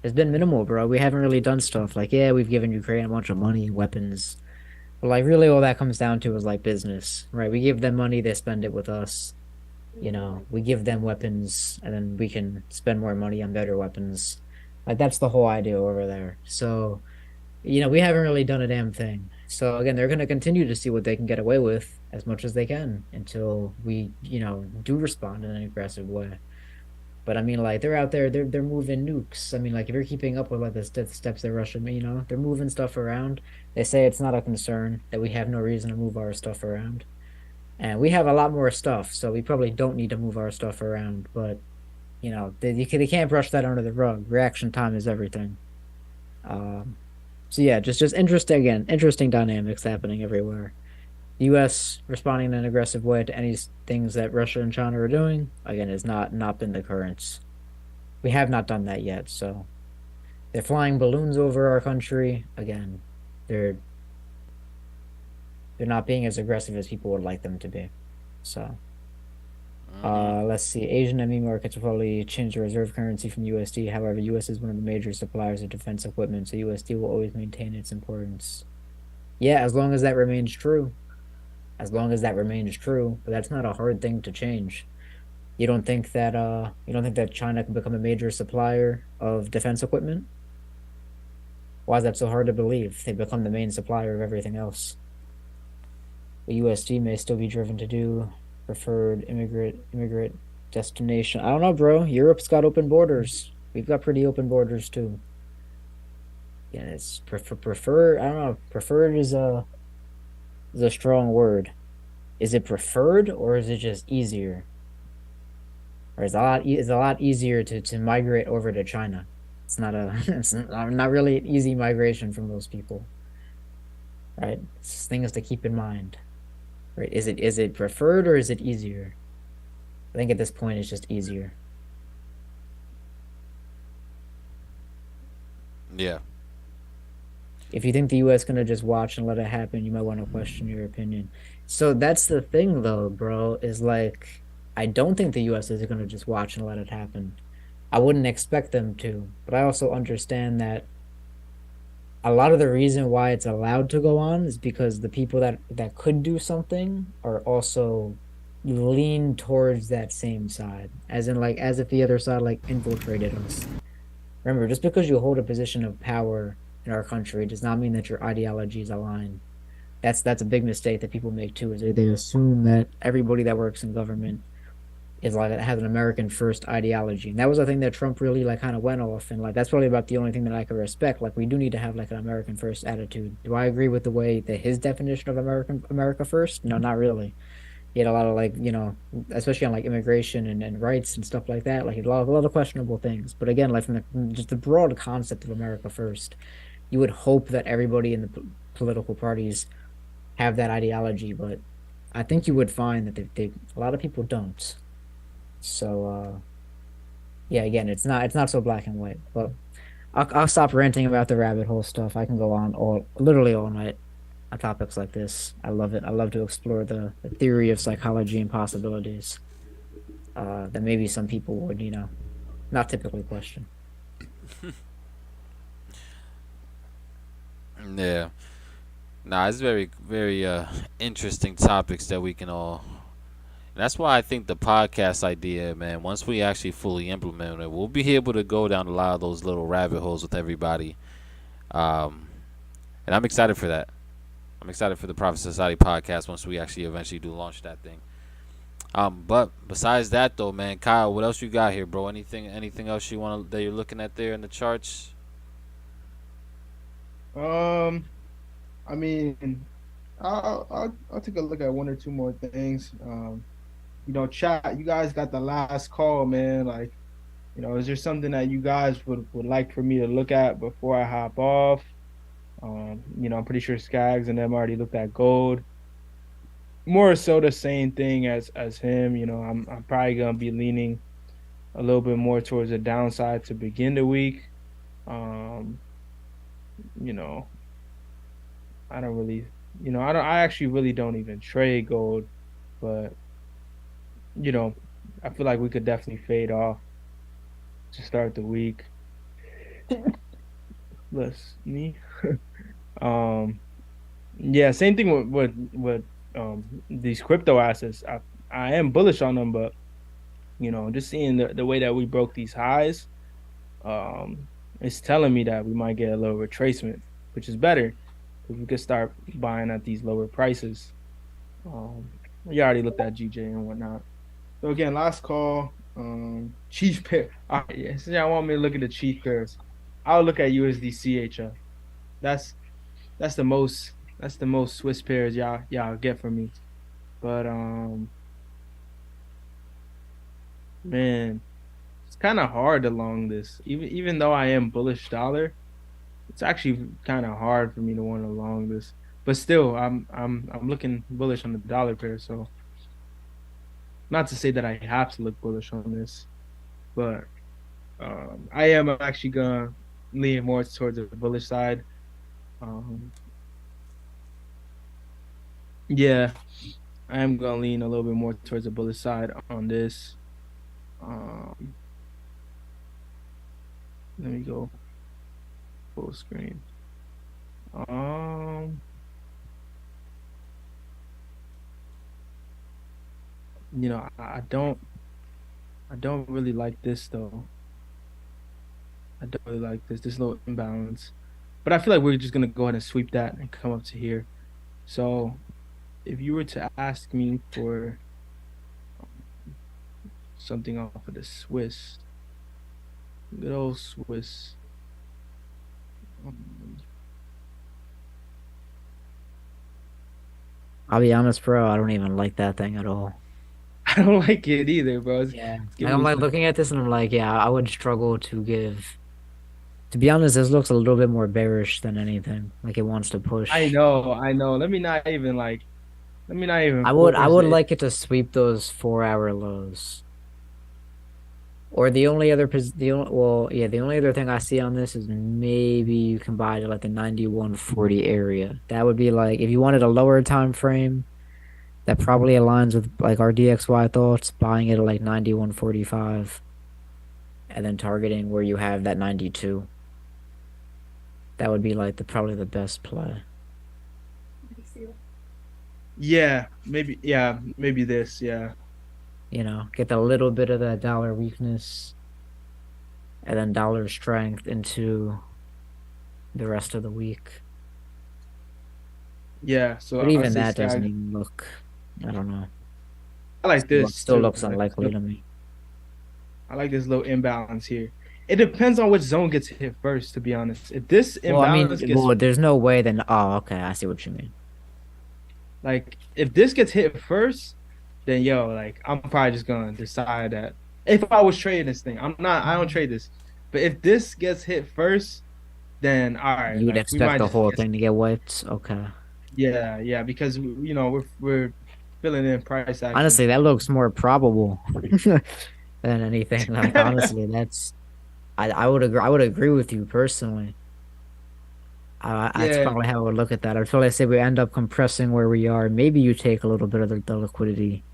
has been minimal, bro. We haven't really done stuff like, yeah, we've given Ukraine a bunch of money and weapons, but like really all that comes down to is like business, right? We give them money, they spend it with us. We give them weapons and then we can spend more money on better weapons. Like that's the whole idea over there. So, we haven't really done a damn thing. So again, they're going to continue to see what they can get away with as much as they can until we, do respond in an aggressive way. But I mean, like they're out there, they're moving nukes. I mean, like if you're keeping up with like the steps that Russia, they're moving stuff around. They say it's not a concern that we have no reason to move our stuff around, and we have a lot more stuff, so we probably don't need to move our stuff around. But they can't brush that under the rug. Reaction time is everything. Um, so yeah, just interesting again, interesting dynamics happening everywhere. U.S. responding in an aggressive way to any things that Russia and China are doing again has not been the currents. We have not done that yet. So they're flying balloons over our country again. They're they're not being as aggressive as people would like them to be. So let's see. Asian enemy markets will probably change the reserve currency from USD. However, US is one of the major suppliers of defense equipment, so USD will always maintain its importance. Yeah, as long as that remains true. As long as that remains true, but that's not a hard thing to change. You don't think that China can become a major supplier of defense equipment? Why is that so hard to believe? They become the main supplier of everything else. The USD may still be driven to do preferred immigrant destination. I don't know, bro. Europe's got open borders. We've got pretty open borders too. Yeah, it's preferred. I don't know. Preferred is a strong word. Is it preferred or is it just easier? Or it's a lot easier to migrate over to China. It's not a it's not really an easy migration for most people, right? It's things to keep in mind. Right? Is it preferred or is it easier? I think at this point it's just easier. Yeah. If you think the US gonna just watch and let it happen, you might want to question your opinion. So that's the thing though, bro, is like I don't think the US is gonna just watch and let it happen. I wouldn't expect them to, but I also understand that a lot of the reason why it's allowed to go on is because the people that could do something are also lean towards that same side, as in like as if the other side like infiltrated us. Remember, just because you hold a position of power in our country does not mean that your ideologies align. That's a big mistake that people make too, is they assume that everybody that works in government is like has an American first ideology. And that was a thing that Trump really like kind of went off, and like that's probably about the only thing that I could respect. Like we do need to have like an American first attitude. Do I agree with the way that his definition of America first? No, not really. He had a lot of like, especially on like immigration and rights and stuff like that. Like he had a lot of questionable things. But again, like from just the broad concept of America first, you would hope that everybody in the political parties have that ideology, but I think you would find that they a lot of people don't. So yeah, again, it's not so black and white. But I'll stop ranting about the rabbit hole stuff. I can go on literally all night on topics like this. I love it. I love to explore the theory of psychology and possibilities that maybe some people would, not typically question. Yeah. Nah, it's very, very interesting topics that we can all. And that's why I think the podcast idea, man, once we actually fully implement it, we'll be able to go down a lot of those little rabbit holes with everybody. Um, and I'm excited for that. I'm excited for the Prophet Society podcast once we actually eventually do launch that thing. But besides that though, man, Kyle, what else you got here, bro? Anything else that you're looking at there in the charts? Um, I mean, I'll take a look at one or two more things. Chat, you guys got the last call, man. Like, is there something that you guys would like for me to look at before I hop off? I'm pretty sure Skaggs and them already looked at gold. More so the same thing as him. I'm probably gonna be leaning a little bit more towards the downside to begin the week. Um, you know, I don't really, I actually really don't even trade gold, but you know, I feel like we could definitely fade off to start the week. Plus me. Um, yeah, same thing with these crypto assets. I am bullish on them, but just seeing the way that we broke these highs, um, it's telling me that we might get a little retracement, which is better because we could start buying at these lower prices. Um, you already looked at GJ and whatnot. So again, last call. Chief pair. All right, yeah. Since y'all want me to look at the chief pairs, I'll look at USD CHF. That's that's the most Swiss pairs y'all get from me. But man, it's kind of hard to long this. Even though I am bullish dollar, it's actually kind of hard for me to want to long this. But still, I'm looking bullish on the dollar pair. So not to say that I have to look bullish on this, but I am actually gonna lean more towards the bullish side. Um, yeah, I am gonna lean a little bit more towards the bullish side on this. Um, Let me go full screen. Um, I don't really like this though. I don't really like this little imbalance. But I feel like we're just gonna go ahead and sweep that and come up to here. So if you were to ask me for something off of the Swiss, good old Swiss. um, I'll be honest, bro. I don't even like that thing at all. I don't like it either, bro. Yeah. It's Like, giving I'm me like some. looking at this and I'm like, yeah, I would struggle to give. To be honest, this looks a little bit more bearish than anything. Like it wants to I push. know, I know. Let me not even I force would it. like it to sweep those 4 hour lows. Or the only other the only, well, yeah, the only other thing I see on this is maybe you can buy it at like the 9140 area. That would be like if you wanted a lower time frame that probably aligns with like our DXY thoughts, buying it at like 9145 and then targeting where you have that 92. That would be like the probably the best play. Maybe this, yeah. Get a little bit of that dollar weakness and then dollar strength into the rest of the week. Yeah, so But I'll even say that doesn't Skag. even look, I don't know. I like this Still too. looks unlikely to me. I like this little imbalance here. It depends on which zone gets hit first, to be honest. If this Well, I mean, imbalance gets there's no way then. Oh, okay, I see what you mean. if this gets hit first, then like I'm probably just gonna decide that if I was trading this thing, I don't trade this. But if this gets hit first, then all right, You would like we expect might the just whole get thing to get wiped. Okay. yeah, because we're filling in price action. Honestly, that looks more probable than anything. Like, honestly, I would agree. I would agree with you personally. That's Yeah, probably how I would look at that. I'd probably say we end up compressing where we are. Maybe you take a little bit of the liquidity,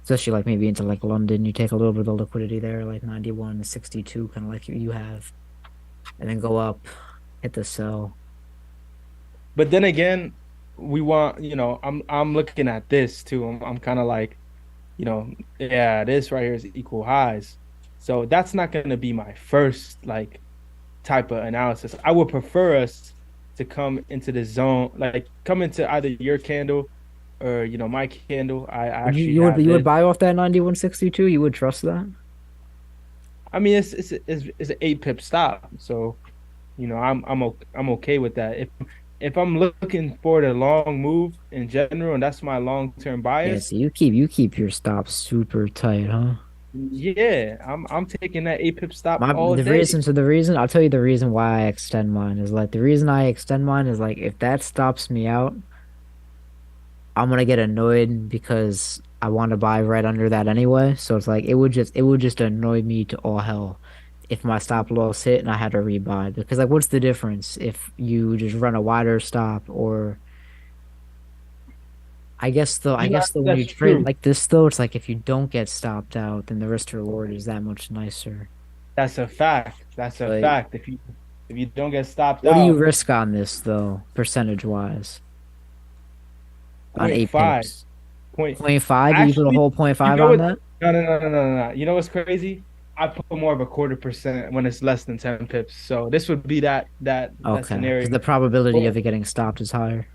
especially like maybe into like London. You take a little bit of the liquidity there, like 91.62, kind of like you have, and then go up, hit the sell. but then again, we want I'm looking at this too. I'm kind of like yeah, this right here is equal highs. So that's not going to be my first like type of analysis. I would prefer us to come into the zone, like come into either your candle or my candle. I Would you actually you would have you would this. buy off that 91.62? You would trust that? I mean, it's an 8 pip stop, so I'm okay with that. If I'm looking for the long move in general, and that's my long term Yeah, bias, so you keep your stops super tight, huh? yeah, I'm taking that 8 pip stop My all the day. reason so the reason I'll tell you the reason why I extend mine is like the reason I extend mine is like if that stops me out, I'm gonna get annoyed because I want to buy right under that anyway. So it's like it would just annoy me to all hell if my stop loss hit and I had to rebuy because like what's the difference if you just run a wider stop or I guess though when you That's trade true. like this though it's like if you don't get stopped out then the risk to reward is that much nicer. That's a fact. That's a But fact. If you don't get stopped What do you out, risk on this though, percentage wise, on point 5. $8? Point. 0.5? You put a Actually, whole point you 0.5 know on what? that? No, no, no, no, no, no, no. You know what's crazy? I put more of a 1/4% when it's less than 10 pips. So this would be that Okay, because scenario. the probability of Well, it getting stopped is higher.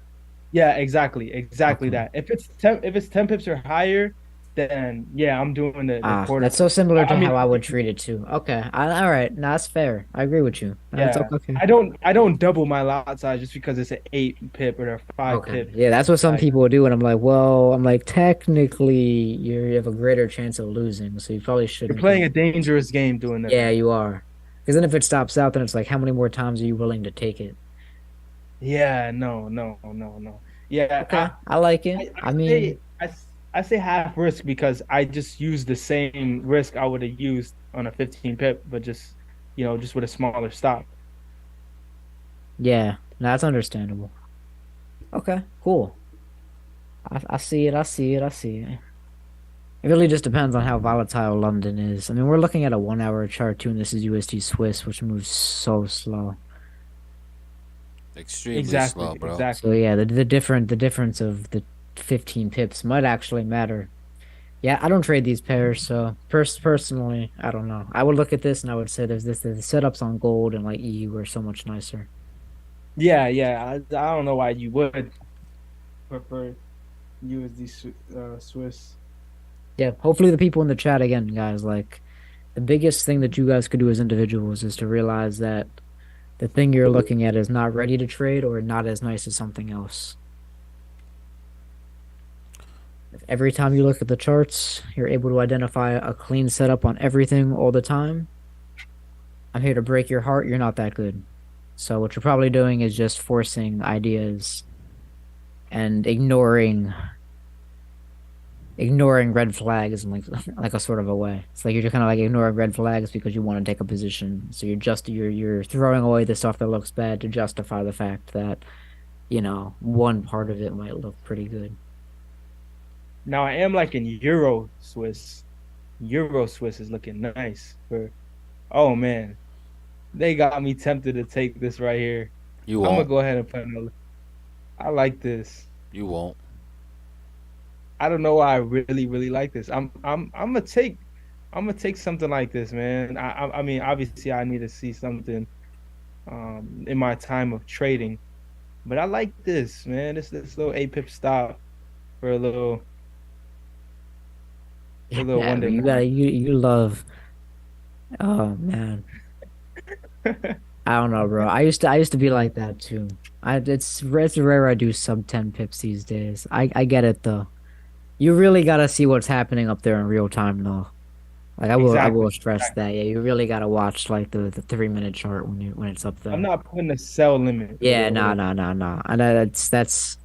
yeah, exactly Okay. that. If it's 10 pips or higher, then yeah, I'm doing the Ah, quarter that's so percent. similar to I how mean, I would treat it too. Okay, all right, no, that's fair. I agree with you. That's yeah, okay. I don't double my lot size just because it's an 8 pip or a 5 pip. Yeah, that's what some Like, people would do, and I'm like, well, I'm like, technically, you have a greater chance of losing, so you probably you're shouldn't playing go. a dangerous game doing Yeah, that. you are. Because then if it stops out, then it's like, how many more times are you willing to take it? Yeah, no, no, no, no. Yeah, Okay, I like it. I I mean, say I say half risk because I just use the same risk I would have used on a 15 pip, but just just with a smaller stop. yeah, no, that's understandable. Okay, cool. I see it. I see it. I see it. It really just depends on how volatile London is. I mean, we're looking at a 1 hour chart too, and this is USD Swiss, which moves so slow. Extremely Exactly, slow, bro. So exactly. yeah, the difference of the 15 pips might actually matter. Yeah, I don't trade these pairs, so personally, I don't know. I would look at this and I would say the setups on gold and like EU are so much nicer. Yeah, yeah. I don't know why you would prefer USD Swiss. Yeah, hopefully the people in the chat again, guys, like the biggest thing that you guys could do as individuals is to realize that the thing you're looking at is not ready to trade or not as nice as something else. If every time you look at the charts, you're able to identify a clean setup on everything all the time, I'm here to break your heart, you're not that good. So what you're probably doing is just forcing ideas and ignoring red flags in like a sort of a way. It's like you're just kind of like ignoring red flags because you want to take a position. So you're throwing away the stuff that looks bad to justify the fact that, one part of it might look pretty good. Now I am like in Euro Swiss. Euro Swiss is looking nice for. Oh man, they got me tempted to take this right here. You I'm gonna won't. go ahead and put another. I like this. You won't. I don't know why I really, really like this. I'm gonna take something like this, man. I mean, obviously, I need to see something in my time of trading, but I like this, man. This little 8 pip stop for a little Yeah, but Wonderland. you love. Oh man, I don't know, bro. I used to be like that too. It's rare I do sub 10 pips these days. I get it though. You really gotta see what's happening up there in real time though. Like I will Exactly. stress that. Yeah, you really gotta watch like the 3 minute chart when it's up I'm there. not putting a sell limit Yeah, with no, a no, no, no. And that's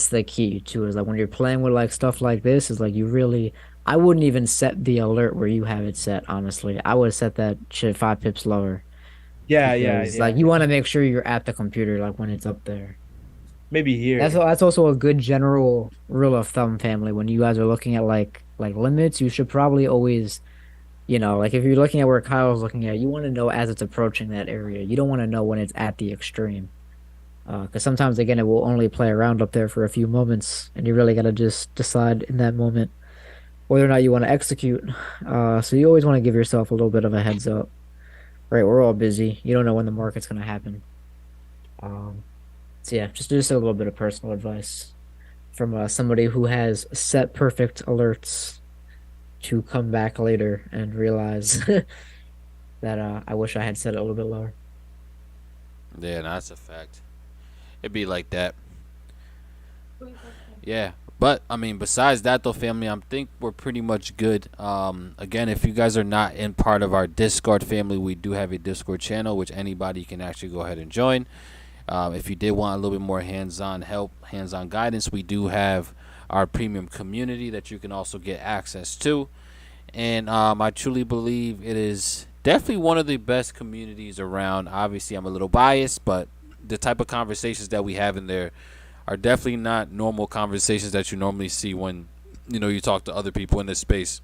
the key too, is like when you're playing with like stuff like this, is like I wouldn't even set the alert where you have it set, honestly. I would set that shit 5 pips lower yeah, yeah, because yeah, like you yeah. want to make sure you're at the computer like when it's up there. Maybe That's here. that's also a good general rule of thumb, family. When you guys are looking at like limits, you should probably always, like if you're looking at where Kyle's looking at, you want to know as it's approaching that area. You don't want to know when it's at the extreme. Because sometimes again it will only play around up there for a few moments, and you really got to just decide in that moment whether or not you want to execute. So you always want to give yourself a little bit of a heads up. Right, we're all busy. You don't know when the market's gonna happen. Um, so yeah, just a little bit of personal advice from somebody who has set perfect alerts to come back later and realize that I wish I had set it a little bit lower. Yeah, no, that's a fact. It'd be like that. Yeah. But I mean, besides that though, family, I think we're pretty much good. Again, if you guys are not in part of our Discord family, we do have a Discord channel which anybody can actually go ahead and join. If you did want a little bit more hands-on help, hands-on guidance, we do have our premium community that you can also get access to. And I truly believe it is definitely one of the best communities around. Obviously, I'm a little biased, but the type of conversations that we have in there are definitely not normal conversations that you normally see when you talk to other people in this space.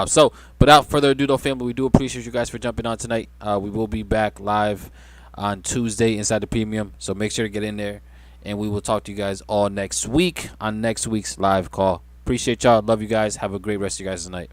So, without further ado, though, family, we do appreciate you guys for jumping on tonight. We will be back live on Tuesday inside the premium, so make sure to get in there, and we will talk to you guys all next week on next week's live call. Appreciate y'all. Love you guys. Have a great rest of you guys tonight.